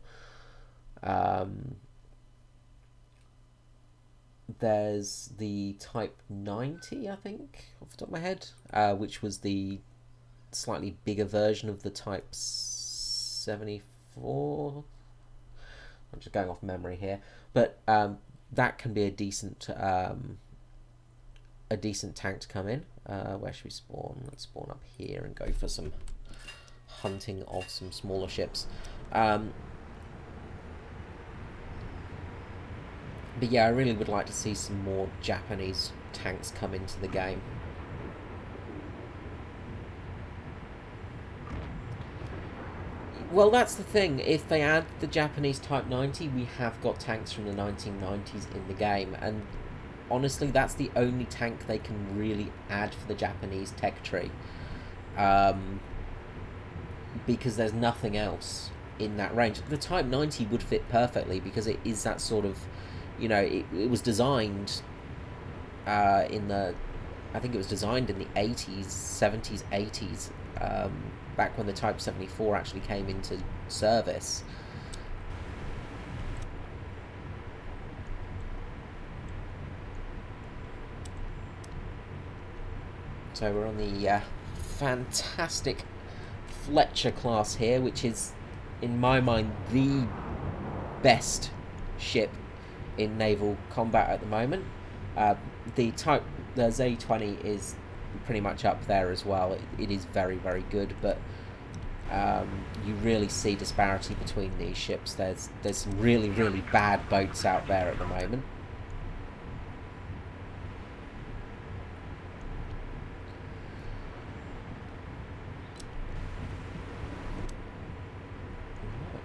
There's the Type 90, I think, off the top of my head, which was the slightly bigger version of the Type 74. I'm just going off memory here, but that can be a decent tank to come in. Where should we spawn? Let's spawn up here and go for some hunting of some smaller ships. But yeah, I really would like to see some more Japanese tanks come into the game. Well, that's the thing. If they add the Japanese Type 90, we have got tanks from the 1990s in the game. And honestly, that's the only tank they can really add for the Japanese tech tree. Because there's nothing else in that range. The Type 90 would fit perfectly because it is that sort of... You know, it was designed in the... I think it was designed in the 80s, 70s, 80s, back when the Type 74 actually came into service. So we're on the fantastic Fletcher class here, which is, in my mind, the best ship in naval combat at the moment. The Z20 is pretty much up there as well. It is very, very good, but you really see disparity between these ships. There's some really, really bad boats out there at the moment.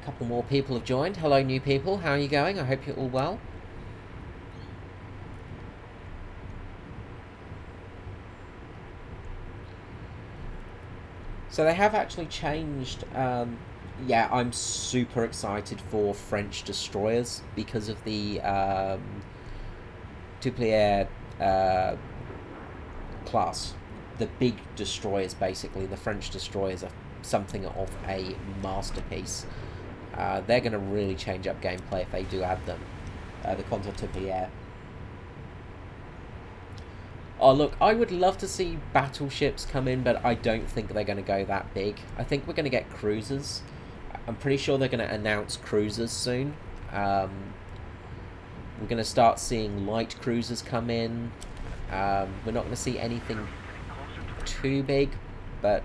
A couple more people have joined. Hello, new people. How are you going? I hope you're all well. So they have actually changed, yeah, I'm super excited for French destroyers because of the Tuplier class. The big destroyers, basically, the French destroyers are something of a masterpiece. They're going to really change up gameplay if they do add them. The Contre Tuplier. Oh, look, I would love to see battleships come in, but I don't think they're going to go that big. I think we're going to get cruisers. I'm pretty sure they're going to announce cruisers soon. We're going to start seeing light cruisers come in. We're not going to see anything too big, but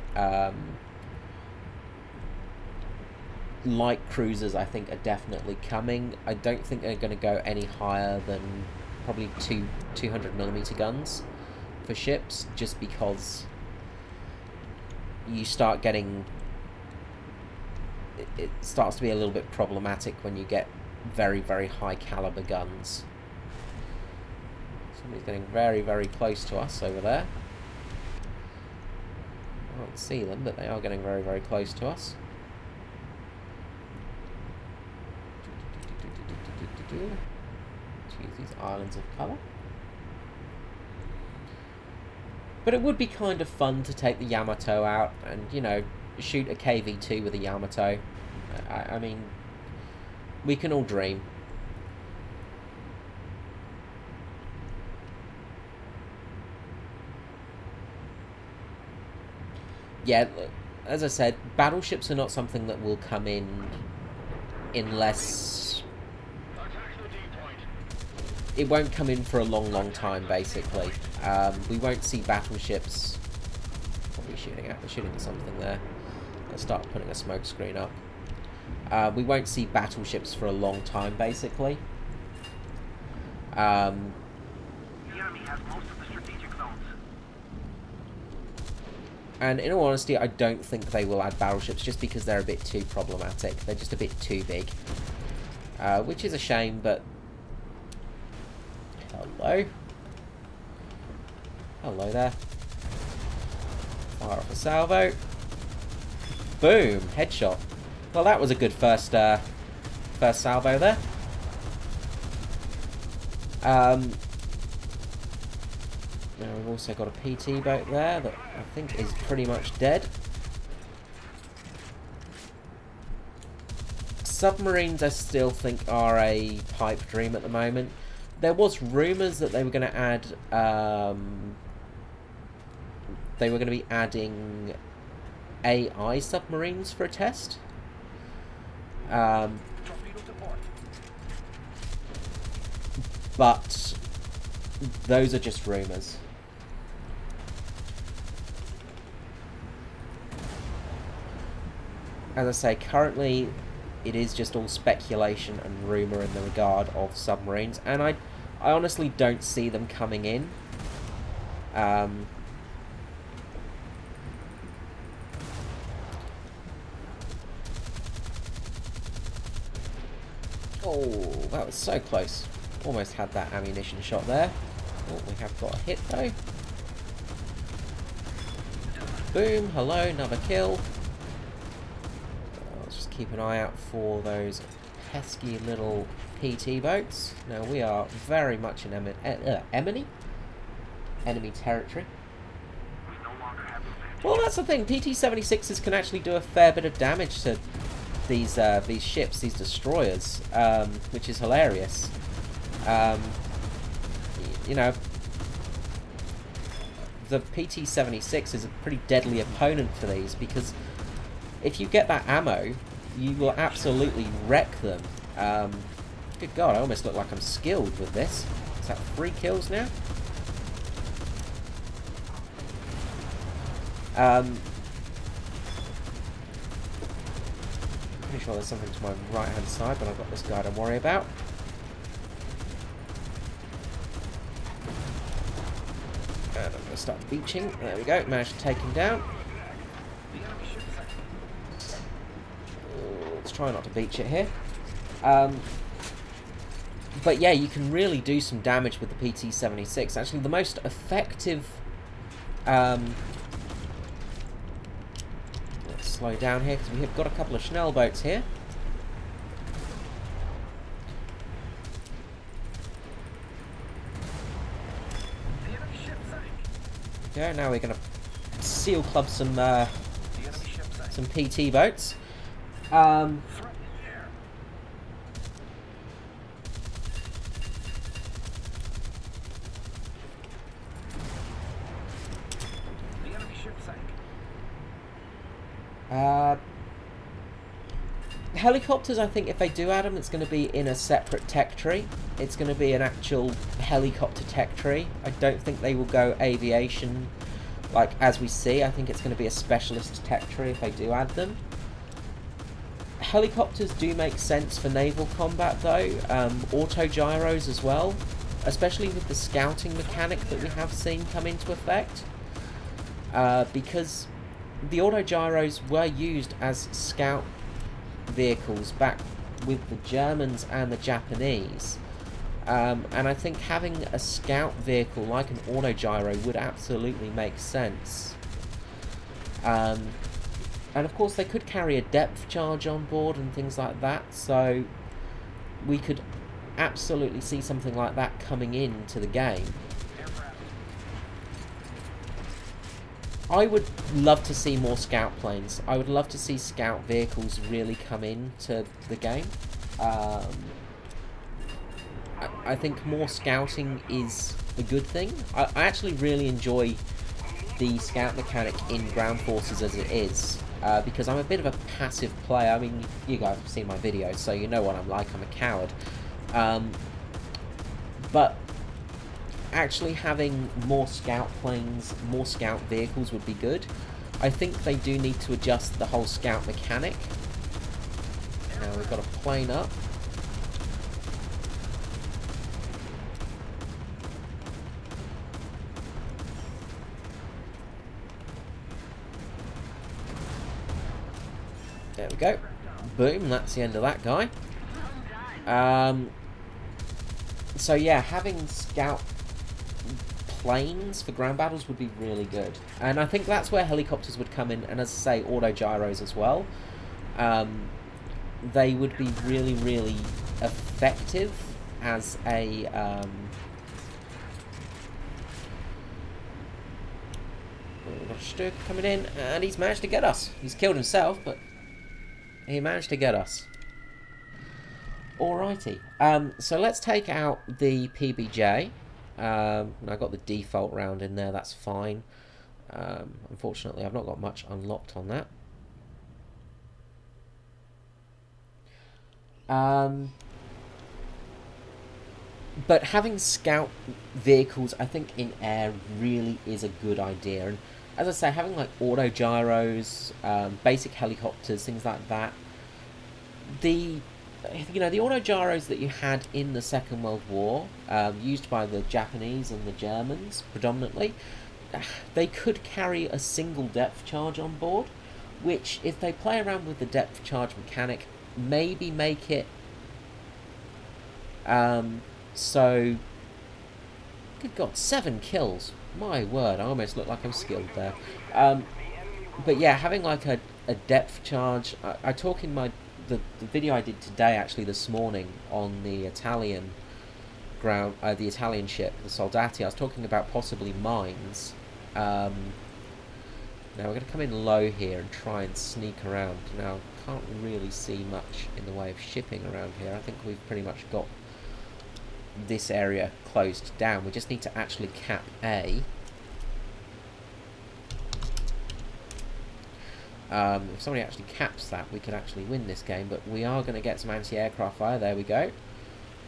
light cruisers, I think, are definitely coming. I don't think they're going to go any higher than probably 200mm guns for ships, just because you start getting... It starts to be a little bit problematic when you get very, very high caliber guns. Somebody's getting very, very close to us over there. I can't see them, but they are getting very, very close to us. Let's use these islands of colour. But it would be kind of fun to take the Yamato out and, you know, shoot a KV-2 with a Yamato. I mean, we can all dream. Yeah, as I said, battleships are not something that will come in unless... It won't come in for a long, long time, basically. We won't see battleships... What are we shooting at? We're shooting at something there. Let's start putting a smoke screen up. We won't see battleships for a long time, basically. The enemy has most of the strategic zones. And in all honesty, I don't think they will add battleships just because they're a bit too problematic. They're just a bit too big. Which is a shame, but... Hello. Hello there. Fire off a salvo. Boom! Headshot. Well, that was a good first salvo there. Now we've also got a PT boat there that I think is pretty much dead. Submarines I still think are a pipe dream at the moment. There was rumours that they were going to add, they were going to be adding AI submarines for a test. But those are just rumours. As I say, currently it is just all speculation and rumour in the regard of submarines, and I honestly don't see them coming in. Oh, that was so close. Almost had that ammunition shot there. Oh, we have got a hit though. Boom, hello, another kill. Let's just keep an eye out for those pesky little PT boats. Now we are very much in enemy territory. Well, that's the thing. PT-76s can actually do a fair bit of damage to these ships, these destroyers, which is hilarious. You know, the PT-76 is a pretty deadly opponent for these, because if you get that ammo, you will absolutely wreck them. Good God, I almost look like I'm skilled with this. Is that 3 kills now? Pretty sure there's something to my right hand side, but I've got this guy to worry about. And I'm going to start beaching. There we go, managed to take him down. Let's try not to beach it here. But yeah, you can really do some damage with the PT-76. Actually, the most effective... let's slow down here, because we have got a couple of Schnell boats here. Okay, now we're going to seal club some PT boats. Helicopters, I think if they do add them, it's going to be in a separate tech tree. It's going to be an actual helicopter tech tree. I don't think they will go aviation like as we see. I think it's going to be a specialist tech tree if they do add them. Helicopters do make sense for naval combat though. Auto gyros as well, especially with the scouting mechanic that we have seen come into effect. Because the auto gyros were used as scout vehicles back with the Germans and the Japanese, and I think having a scout vehicle like an auto gyro would absolutely make sense. And of course they could carry a depth charge on board and things like that, so we could absolutely see something like that coming into the game. I would love to see more scout planes. I would love to see scout vehicles really come into the game. I think more scouting is a good thing. I actually really enjoy the scout mechanic in ground forces as it is, because I'm a bit of a passive player. I mean, you guys have seen my videos, so you know what I'm like. I'm a coward. But actually having more scout planes, more scout vehicles would be good. I think they do need to adjust the whole scout mechanic. Now we've got a plane up. There we go. Boom, that's the end of that guy. So yeah, having scout planes for ground battles would be really good. And I think that's where helicopters would come in, and as I say, auto gyros as well. They would be really, really effective as a... we've got a Sturk coming in, and he's managed to get us. He's killed himself, but he managed to get us. Alrighty. So let's take out the PBJ. I got the default round in there, that's fine. Unfortunately, I've not got much unlocked on that. But having scout vehicles, I think, in air really is a good idea. And as I say, having like auto gyros, basic helicopters, things like that. The auto gyros that you had in the Second World War, used by the Japanese and the Germans predominantly, they could carry a single depth charge on board, which, if they play around with the depth charge mechanic, maybe make it so... Good God, 7 kills. My word, I almost look like I'm skilled there. But yeah, having like a depth charge... I talk in the video I did today, actually, this morning, on the Italian ground, the Italian ship, the Soldati. I was talking about possibly mines. Now we're going to come in low here and try and sneak around. Now, can't really see much in the way of shipping around here. I think we've pretty much got this area closed down. We just need to actually cap A. If somebody actually caps that, we could actually win this game, but we are going to get some anti-aircraft fire. There we go.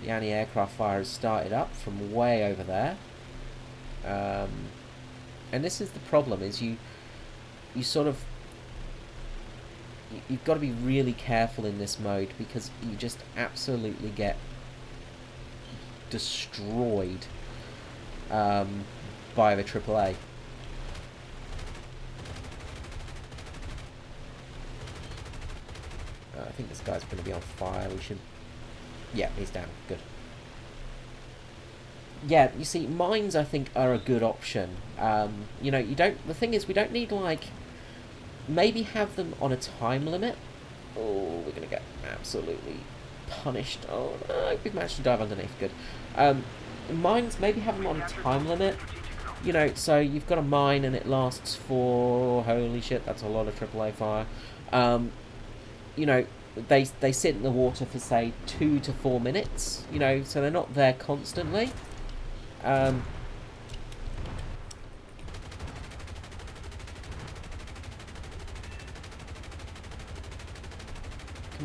The anti-aircraft fire has started up from way over there. And this is the problem, is you sort of... You've got to be really careful in this mode, because you just absolutely get destroyed by the AAA. I think this guy's going to be on fire. We should... Yeah, he's down. Good. Yeah, you see, mines, I think, are a good option. You know, you don't... The thing is, we don't need, like... Maybe have them on a time limit. Oh, we're going to get absolutely punished. Oh, no, we've managed to dive underneath. Good. Mines, maybe have them on a time limit. You know, so you've got a mine and it lasts for... Holy shit, that's a lot of AAA fire. You know, they sit in the water for, say, 2 to 4 minutes. You know, so they're not there constantly. Come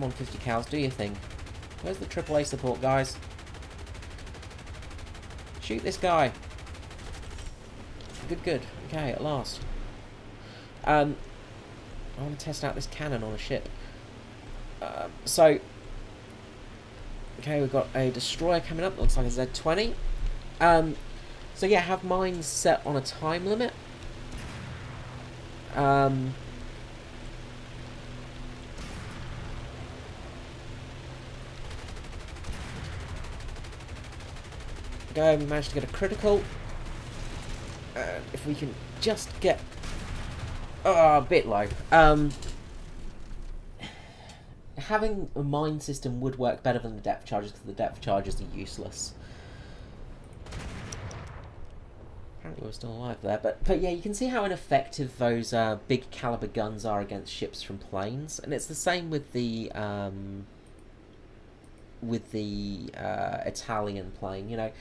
on, 50 cows, do your thing. Where's the AAA support, guys? Shoot this guy. Good, good. Okay, at last. I want to test out this cannon on a ship. So, okay, we've got a destroyer coming up. Looks like a Z-20. So yeah, have mines set on a time limit. Go, we managed to get a critical. If we can just get a bit low. Having a mine system would work better than the depth charges, because the depth charges are useless. Apparently we're still alive there, but yeah, you can see how ineffective those big caliber guns are against ships from planes, and it's the same with the Italian plane. You know,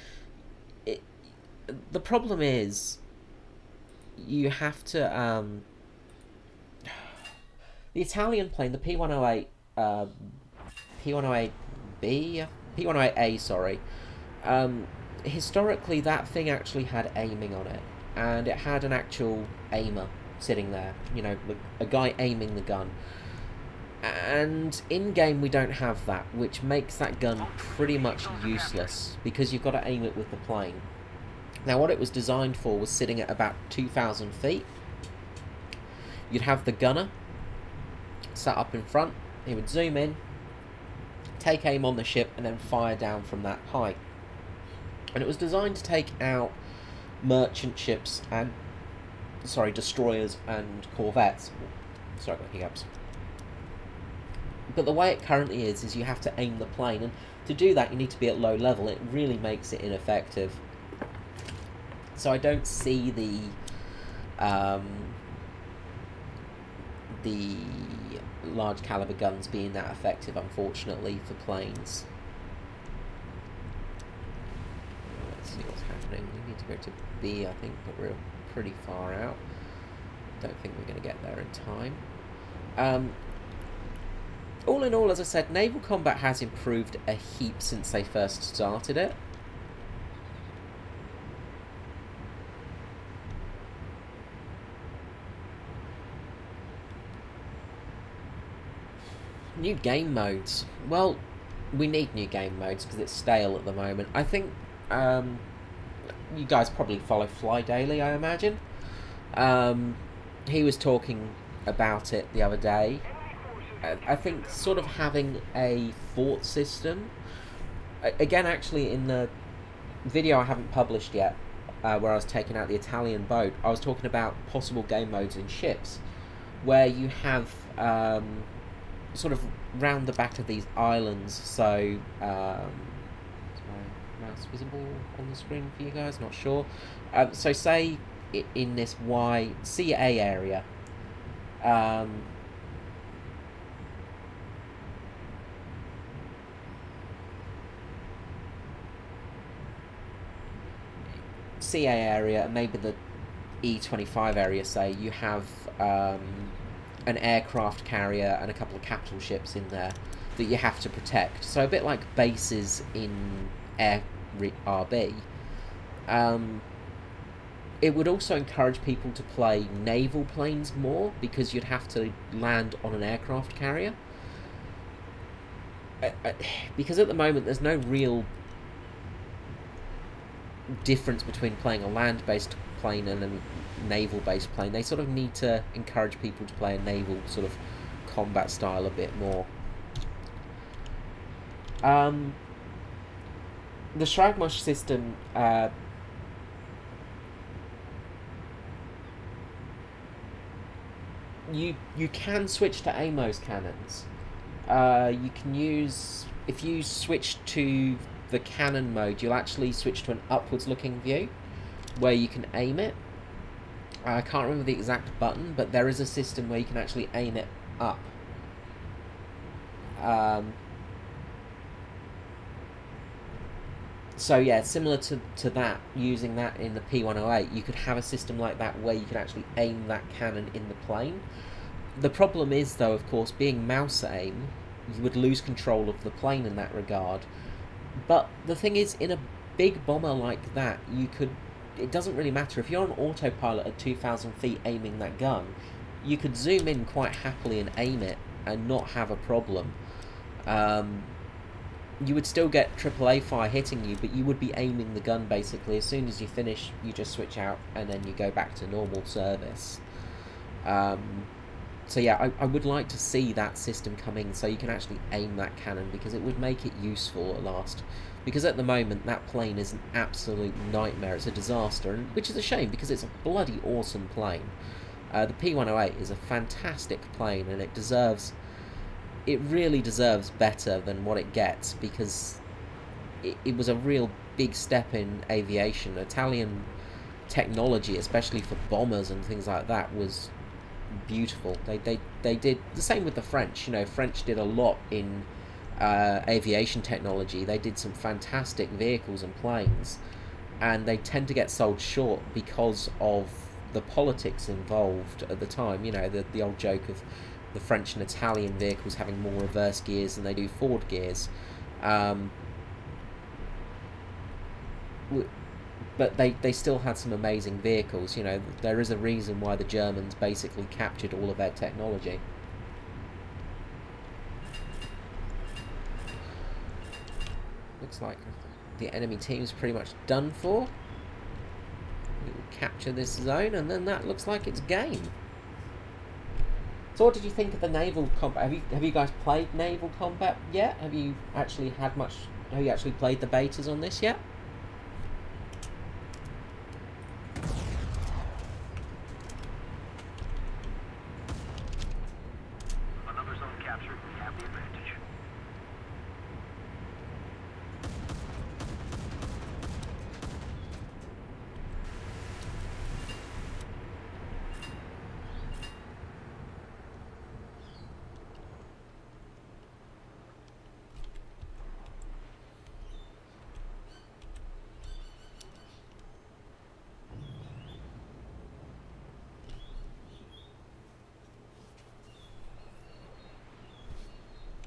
the problem is you have to the Italian plane, the P108. P108B? P108A, sorry. Historically, that thing actually had aiming on it, and it had an actual aimer sitting there, you know, a guy aiming the gun. And in-game, we don't have that, which makes that gun pretty much useless, because you've got to aim it with the plane. Now, what it was designed for was sitting at about 2,000 feet. You'd have the gunner sat up in front. He would zoom in, take aim on the ship, and then fire down from that height. And it was designed to take out merchant ships and, sorry, destroyers and corvettes. Sorry, I got hiccups. But the way it currently is you have to aim the plane, and to do that you need to be at low level. It really makes it ineffective. So I don't see the large caliber guns being that effective, unfortunately, for planes. Let's see what's happening. We need to go to B, I think, but we're pretty far out. Don't think we're going to get there in time. All in all, as I said, naval combat has improved a heap since they first started it. New game modes. Well, we need new game modes because it's stale at the moment. I think you guys probably follow Fly Daily, I imagine. He was talking about it the other day. I think sort of having a fort system. Again, actually, in the video I haven't published yet, where I was taking out the Italian boat, I was talking about possible game modes in ships, where you have sort of round the back of these islands. So, is my mouse visible on the screen for you guys? Not sure. So, say in this CA area. CA area, and maybe the E25 area, say, you have an aircraft carrier and a couple of capital ships in there that you have to protect. So a bit like bases in RB. It would also encourage people to play naval planes more, because you'd have to land on an aircraft carrier. Because at the moment there's no real difference between playing a land-based plane and a naval-based plane. They sort of need to encourage people to play a naval sort of combat style a bit more. The Shragmosh system, you can switch to AMOS cannons. You can use, if you switch to the cannon mode, you'll actually switch to an upwards looking view where you can aim it. I can't remember the exact button, but there is a system where you can actually aim it up. So yeah, similar to that, using that in the P108, you could have a system like that where you could actually aim that cannon in the plane. The problem is, though, of course, being mouse aim, you would lose control of the plane in that regard. But the thing is, in a big bomber like that, it doesn't really matter. If you're on autopilot at 2,000 feet aiming that gun, you could zoom in quite happily and aim it and not have a problem. You would still get AAA fire hitting you, but you would be aiming the gun basically. As soon as you finish, you just switch out and then you go back to normal service. So yeah, I would like to see that system come in so you can actually aim that cannon, because it would make it useful at last. Because at the moment, that plane is an absolute nightmare. It's a disaster, and which is a shame, because it's a bloody awesome plane. The P108 is a fantastic plane, and it really deserves better than what it gets, because it was a real big step in aviation. Italian technology, especially for bombers and things like that, was beautiful. They did the same with the French. You know, French did a lot in aviation technology. They did some fantastic vehicles and planes, and they tend to get sold short because of the politics involved at the time. You know, the old joke of the French and Italian vehicles having more reverse gears than they do forward gears. But they still had some amazing vehicles. You know, there is a reason why the Germans basically captured all of their technology. Looks like the enemy team's pretty much done for. We will capture this zone, and then that looks like it's game. So what did you think of the naval combat? Have you guys played naval combat yet? Have you actually played the betas on this yet?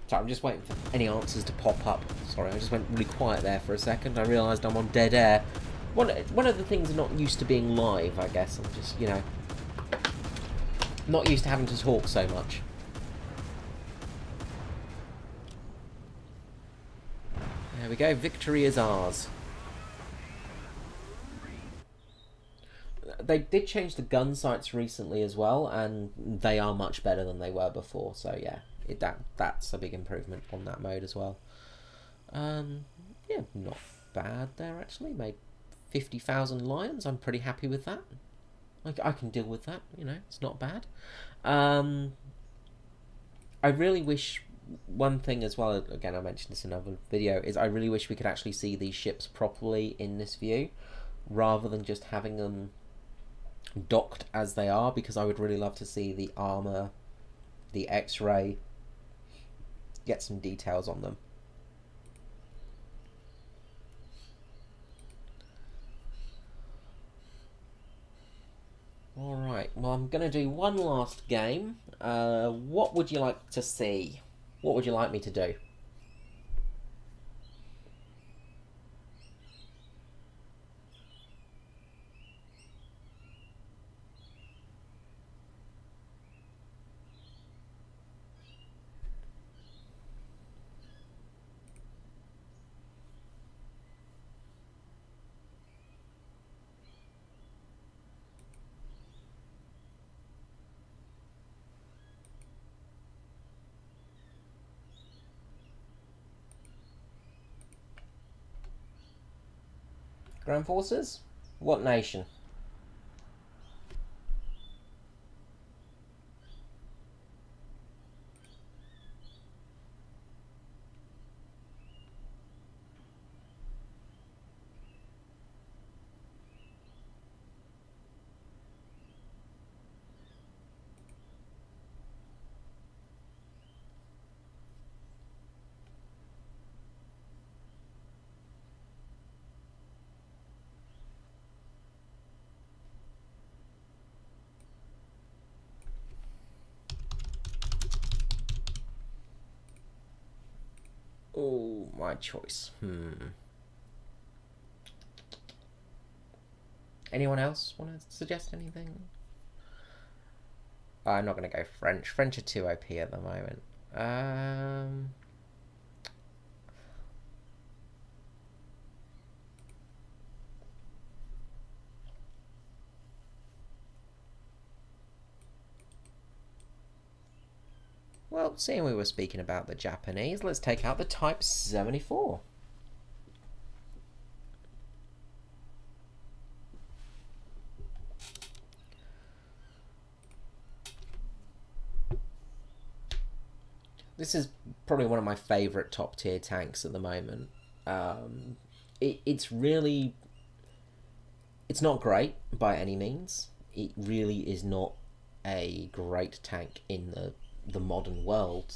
So I'm just waiting for any answers to pop up. Sorry, I just went really quiet there for a second. I realised I'm on dead air. One of the things I'm not used to being live, I guess. I'm just, you know, not used to having to talk so much. There we go. Victory is ours. They did change the gun sights recently as well, and they are much better than they were before. So yeah, that's a big improvement on that mode as well. Yeah, not bad there actually. Made 50,000 lions. I'm pretty happy with that. I can deal with that. You know, it's not bad. I really wish one thing as well. Again, I mentioned this in another video. Is I really wish we could actually see these ships properly in this view, rather than just having them docked as they are, because I would really love to see the armor, the X-ray, get some details on them. Alright, well I'm going to do one last game. What would you like to see? What would you like me to do? Ground forces? What nation? Oh, my choice. Anyone else want to suggest anything? I'm not going to go French. French are too OP at the moment. Well, seeing we were speaking about the Japanese, let's take out the Type 74. This is probably one of my favourite top tier tanks at the moment. It's really... It's not great by any means. It really is not a great tank in the modern world.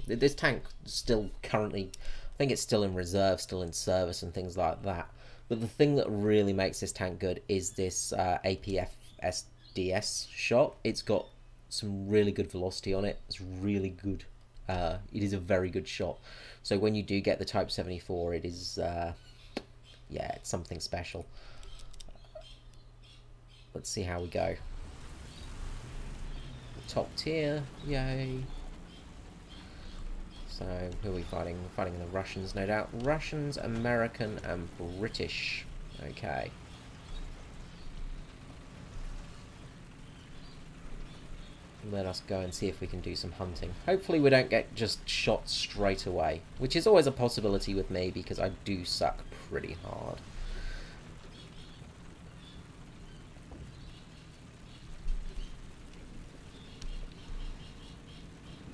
This tank still currently, I think it's still in reserve, still in service and things like that. But the thing that really makes this tank good is this APF SDS shot. It's got some really good velocity on it. It's really good. It is a very good shot. So when you do get the Type 74, it is, yeah, it's something special. Let's see how we go. Top tier, yay. So, who are we fighting? We're fighting the Russians, no doubt. Russians, American, and British. Okay. Let us go and see if we can do some hunting. Hopefully we don't get just shot straight away, which is always a possibility with me because I do suck pretty hard.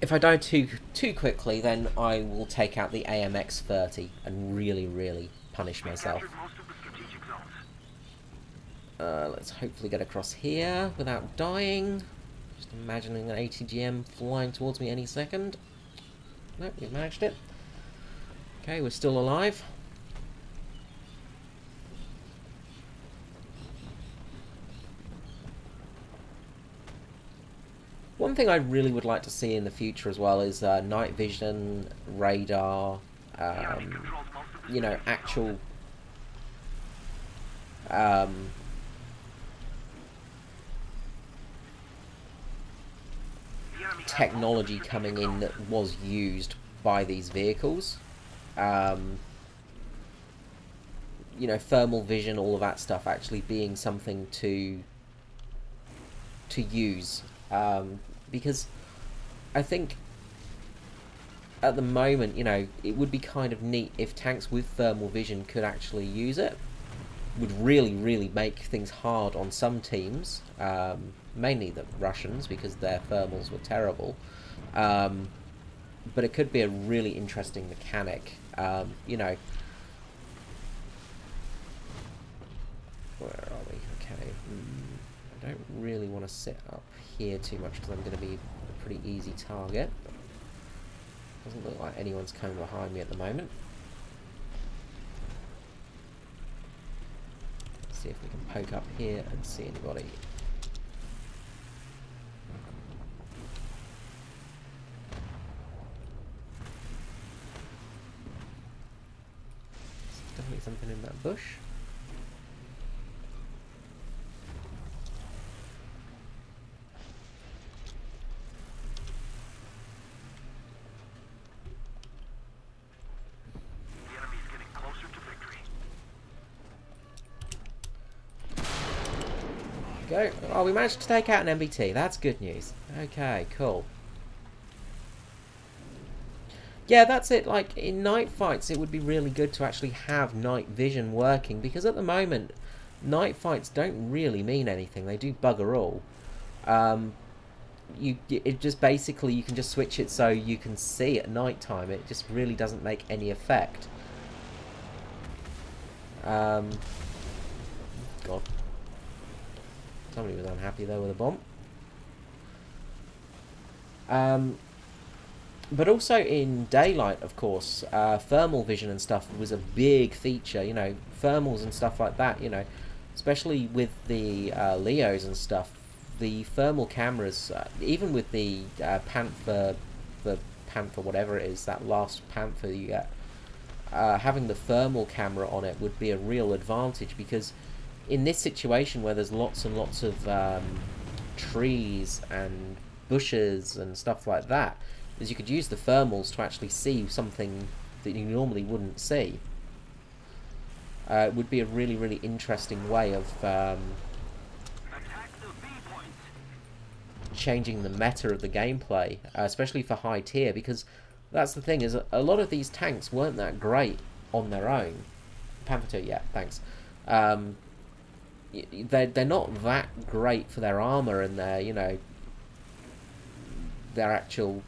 If I die too quickly, then I will take out the AMX-30 and really punish myself. Let's hopefully get across here without dying. Just imagining an ATGM flying towards me any second. Nope, we've managed it. Okay, we're still alive. One thing I really would like to see in the future as well is night vision, radar, you know, actual technology coming in that was used by these vehicles. You know, thermal vision, all of that stuff actually being something to use, because I think at the moment, you know, it would be kind of neat if tanks with thermal vision could actually use it. Would really make things hard on some teams, mainly the Russians, because their thermals were terrible, but it could be a really interesting mechanic. You know, where are we? Okay, I don't really want to sit up here too much because I'm going to be a pretty easy target. Doesn't look like anyone's coming behind me at the moment. Let's see if we can poke up here and see anybody. There's definitely something in that bush. Go. Oh, we managed to take out an MBT. That's good news. Okay, cool. Yeah, that's it. Like, in night fights, it would be really good to actually have night vision working, because at the moment, night fights don't really mean anything. They do bugger all. It just basically, you can just switch it so you can see at night time. It just really doesn't make any effect. God. Somebody was unhappy there with a bomb. But also in daylight, of course, thermal vision and stuff was a big feature. You know, thermals and stuff like that. You know, especially with the Leos and stuff. The thermal cameras, even with the Panther, whatever it is, that last Panther you get, having the thermal camera on it would be a real advantage, because in this situation where there's lots and lots of trees and bushes and stuff like that, is you could use the thermals to actually see something that you normally wouldn't see. It would be a really interesting way of changing the meta of the gameplay, especially for high tier, because that's the thing, is a lot of these tanks weren't that great on their own. Panther 2, yeah, thanks. They're not that great for their armor and their, you know, their actual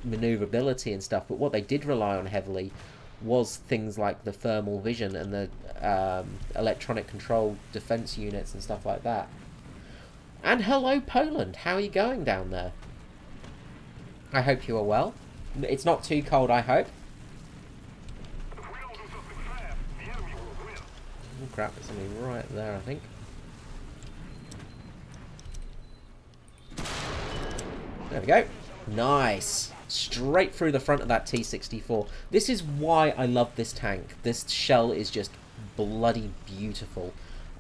maneuverability and stuff, but what they did rely on heavily was things like the thermal vision and the electronic control defense units and stuff like that. And hello Poland, how are you going down there? I hope you are well. It's not too cold, I hope. Oh crap, there's something right there, I think. There we go. Nice. Straight through the front of that T-64. This is why I love this tank. This shell is just bloody beautiful.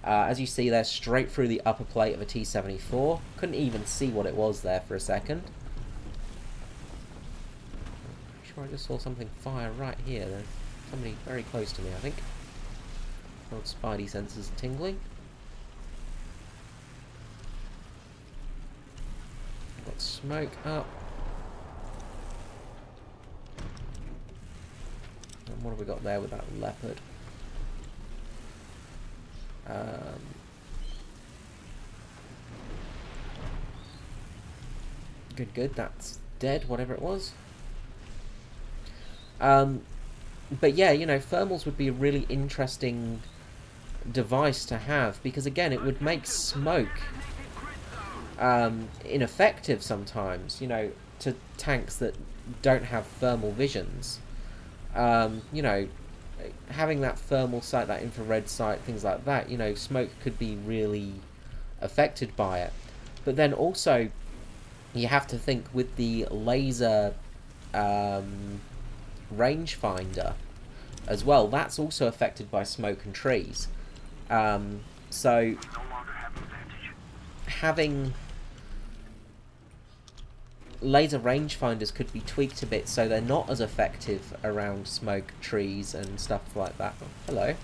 As you see there, straight through the upper plate of a T-74. Couldn't even see what it was there for a second. I'm sure I just saw something fire right here. There's somebody very close to me, I think. Old spidey senses are tingling. Got smoke up. And what have we got there with that leopard? Good, that's dead, whatever it was. But yeah, you know, thermals would be a really interesting device to have, because again, it would make smoke ineffective sometimes, you know, to tanks that don't have thermal visions. You know, having that thermal sight, that infrared sight, things like that, you know, smoke could be really affected by it. But then also, you have to think with the laser rangefinder as well, that's also affected by smoke and trees. So having laser rangefinders could be tweaked a bit so they're not as effective around smoke, trees and stuff like that. Oh, hello.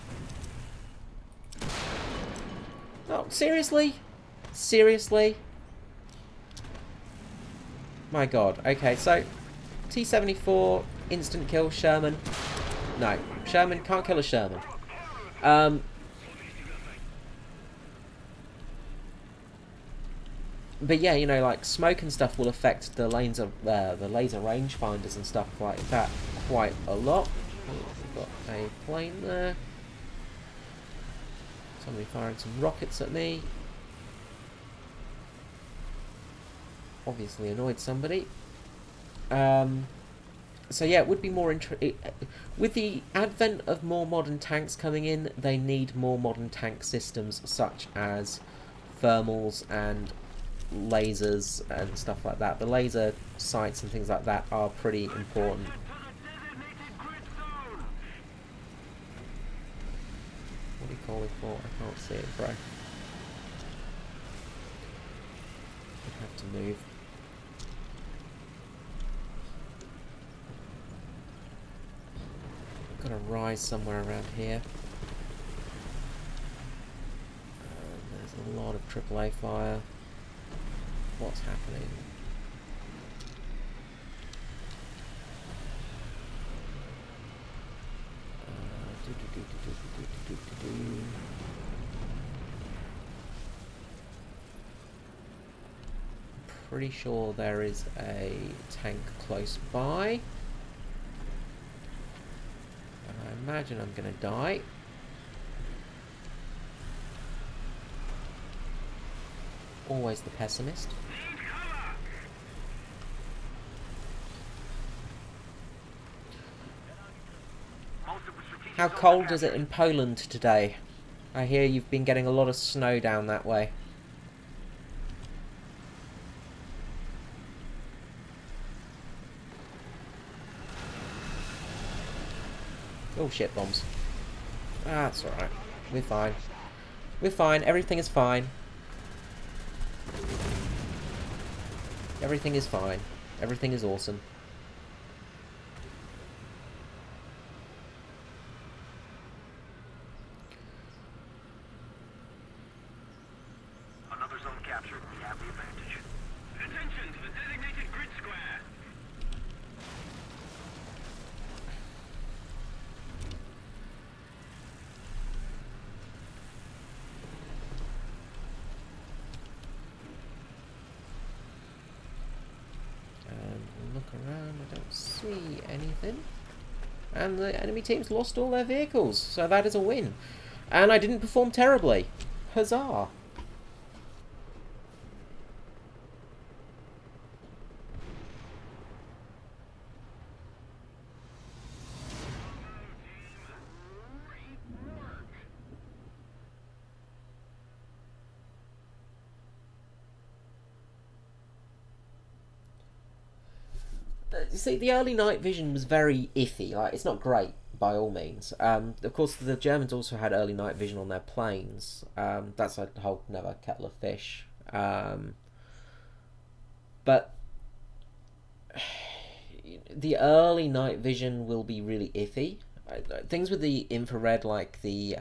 Oh, seriously? Seriously? My god. Okay, so T-74, instant kill, Sherman. No, Sherman, can't kill a Sherman. But yeah, you know, like, smoke and stuff will affect the laser rangefinders and stuff like that quite a lot. Oh, we've got a plane there. Somebody firing some rockets at me. Obviously annoyed somebody. So yeah, it would be more with the advent of more modern tanks coming in, they need more modern tank systems such as thermals and lasers and stuff like that. The laser sights and things like that are pretty important. What are you calling for? I can't see it, bro. I have to move. I've got to rise somewhere around here. There's a lot of AAA fire. What's happening? Pretty sure there is a tank close by. And I imagine I'm gonna die. Always the pessimist. How cold is it in Poland today? I hear you've been getting a lot of snow down that way. Oh shit, bombs. Ah, it's alright. We're fine. We're fine. Everything is fine. Everything is fine. Everything is awesome. Another zone captured. We have the advantage. Attention to the designated grid square. Look around, I don't see anything. And the enemy team's lost all their vehicles, so that is a win. And I didn't perform terribly. Huzzah! You see, the early night vision was very iffy. Like, it's not great by all means. Of course, the Germans also had early night vision on their planes. That's a whole another kettle of fish. But the early night vision will be really iffy. Things with the infrared, like the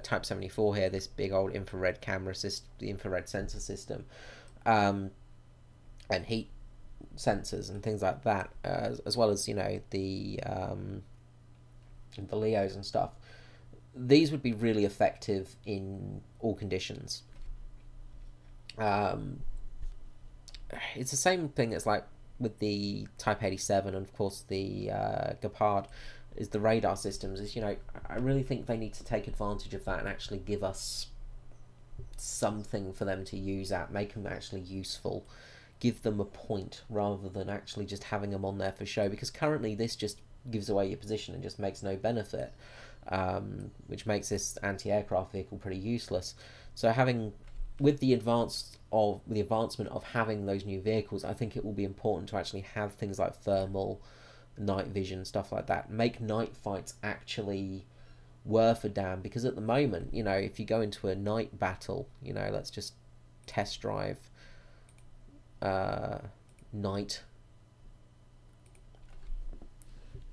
Type 74 here, this big old infrared camera system, the infrared sensor system, and heat sensors and things like that, as well as, you know, the Leos and stuff. These would be really effective in all conditions. It's the same thing as like with the Type 87 and of course the Gepard, is the radar systems. Is, you know, I really think they need to take advantage of that and actually give us something for them to use at, make them actually useful, give them a point rather than actually just having them on there for show, because currently this just gives away your position and just makes no benefit. which makes this anti-aircraft vehicle pretty useless. So with the advancement of having those new vehicles, I think it will be important to actually have things like thermal, night vision, stuff like that. Make night fights actually worth a damn, because at the moment, you know, if you go into a night battle, you know, let's just test drive night.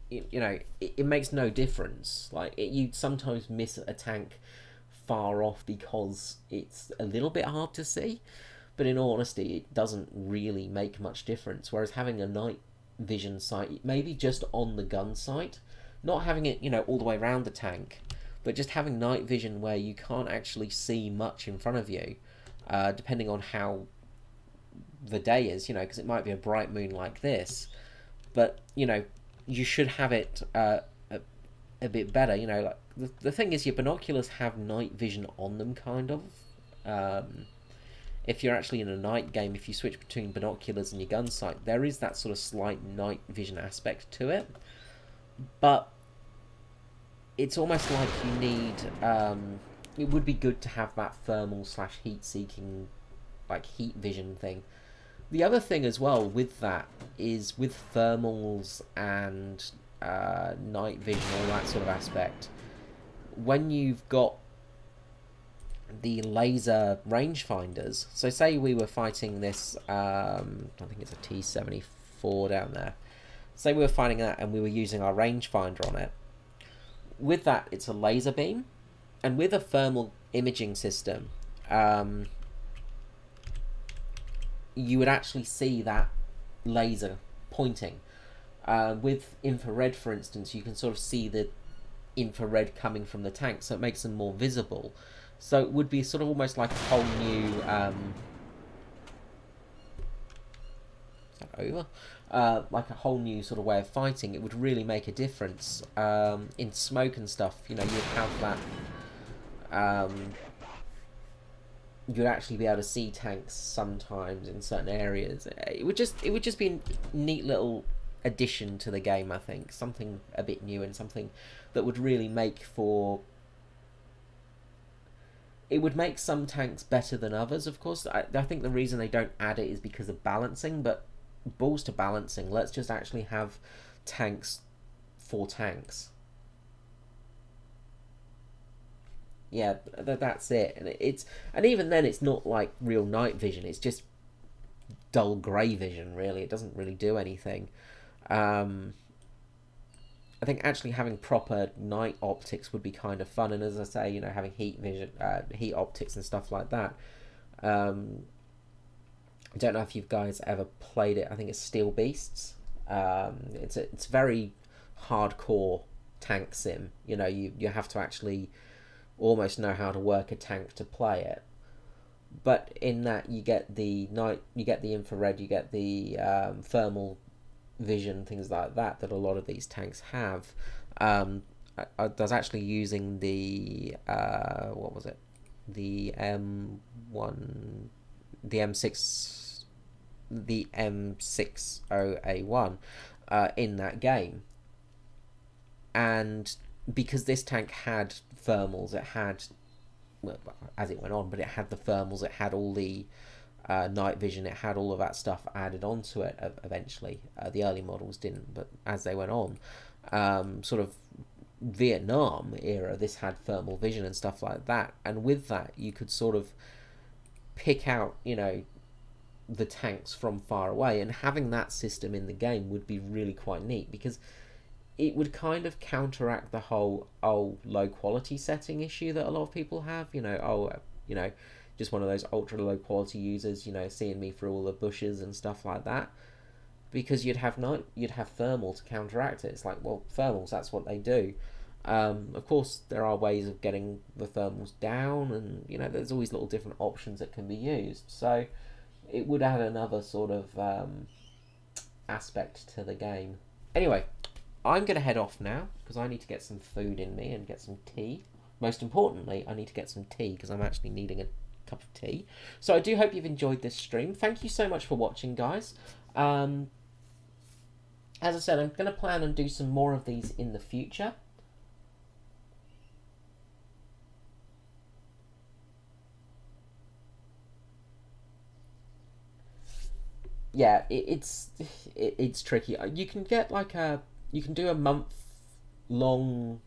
You know, it makes no difference. Like, you sometimes miss a tank far off because it's a little bit hard to see, but in all honesty, it doesn't really make much difference. Whereas having a night vision sight, maybe just on the gun sight, not having it, you know, all the way around the tank, but just having night vision where you can't actually see much in front of you, depending on how the day is, you know, because it might be a bright moon like this, but, you know, you should have it a bit better, you know. Like the thing is, your binoculars have night vision on them, kind of. If you're actually in a night game, if you switch between binoculars and your gun sight, there is that sort of slight night vision aspect to it. But it's almost like you need, it would be good to have that thermal / heat seeking, like heat vision thing. The other thing as well with that is, with thermals and night vision, all that sort of aspect, when you've got the laser rangefinders, so say we were fighting this, I think it's a T-74 down there, say we were fighting that and we were using our rangefinder on it, with that it's a laser beam, and with a thermal imaging system, you would actually see that laser pointing. With infrared, for instance, you can sort of see the infrared coming from the tank, so it makes them more visible. So it would be sort of almost like a whole new... is that over? Like a whole new sort of way of fighting. It would really make a difference. In smoke and stuff, you know, you'd have that... you'd actually be able to see tanks sometimes in certain areas. It would just be a neat little addition to the game, I think. Something a bit new, and something that would really make for... It would make some tanks better than others, of course. I think the reason they don't add it is because of balancing, but balls to balancing. Let's just actually have tanks for tanks. Yeah, that's it. And even then, it's not like real night vision. It's just dull grey vision, really. It doesn't really do anything. I think actually having proper night optics would be kind of fun. And as I say, you know, having heat vision, heat optics and stuff like that. I don't know if you guys ever played it. I think it's Steel Beasts. It's very hardcore tank sim. You know, you have to actually almost know how to work a tank to play it. But in that, you get the night, you get the infrared, you get the thermal vision, things like that a lot of these tanks have. I was actually using the what was it, the M60A1 in that game, and because this tank had thermals, it had, well, as it went on, but it had the thermals, it had all the night vision, it had all of that stuff added onto it eventually. The early models didn't, but as they went on, sort of Vietnam era, this had thermal vision and stuff like that, and with that you could sort of pick out, you know, the tanks from far away, and having that system in the game would be really quite neat, because it would kind of counteract the whole low quality setting issue that a lot of people have, you know, just one of those ultra low quality users, you know, seeing me through all the bushes and stuff like that, because you'd have thermal to counteract it. It's like, well, thermals, that's what they do. Of course there are ways of getting the thermals down, and you know, there's always little different options that can be used, so it would add another sort of aspect to the game. Anyway, I'm going to head off now because I need to get some food in me and get some tea. Most importantly, I need to get some tea because I'm actually needing a cup of tea. So I do hope you've enjoyed this stream. Thank you so much for watching, guys. As I said, I'm going to plan and do some more of these in the future. yeah, it's tricky. You can get like you can do a month long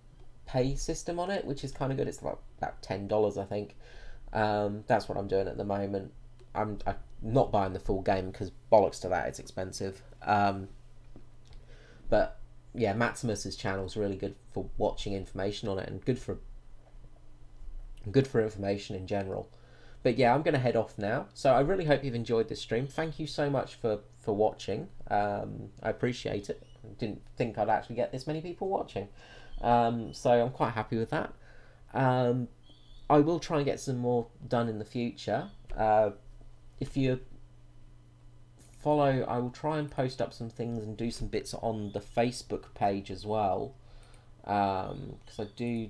pay system on it, which is kind of good. It's like about $10, I think. That's what I'm doing at the moment. I'm not buying the full game because bollocks to that, it's expensive. But yeah, Maximus's channel is really good for watching information on it, and good for information in general. But yeah, I'm going to head off now. So I really hope you've enjoyed this stream. Thank you so much for watching. I appreciate it. I didn't think I'd actually get this many people watching. So I'm quite happy with that. I will try and get some more done in the future. If you follow, I will try and post up some things and do some bits on the Facebook page as well. Because I do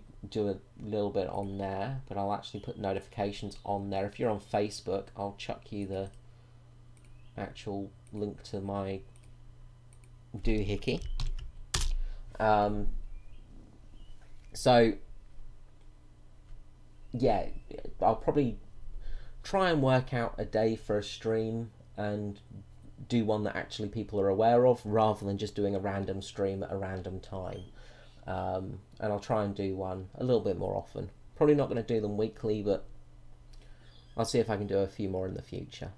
a little bit on there, but I'll actually put notifications on there. If you're on Facebook, I'll chuck you the actual link to my doohickey. So yeah, I'll probably try and work out a day for a stream and do one that actually people are aware of, rather than just doing a random stream at a random time. And I'll try and do one a little bit more often. Probably not going to do them weekly, but I'll see if I can do a few more in the future.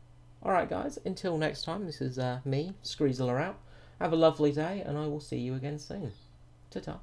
Alright guys, until next time, this is me, Skreezilla out. Have a lovely day, and I will see you again soon. Ta-ta.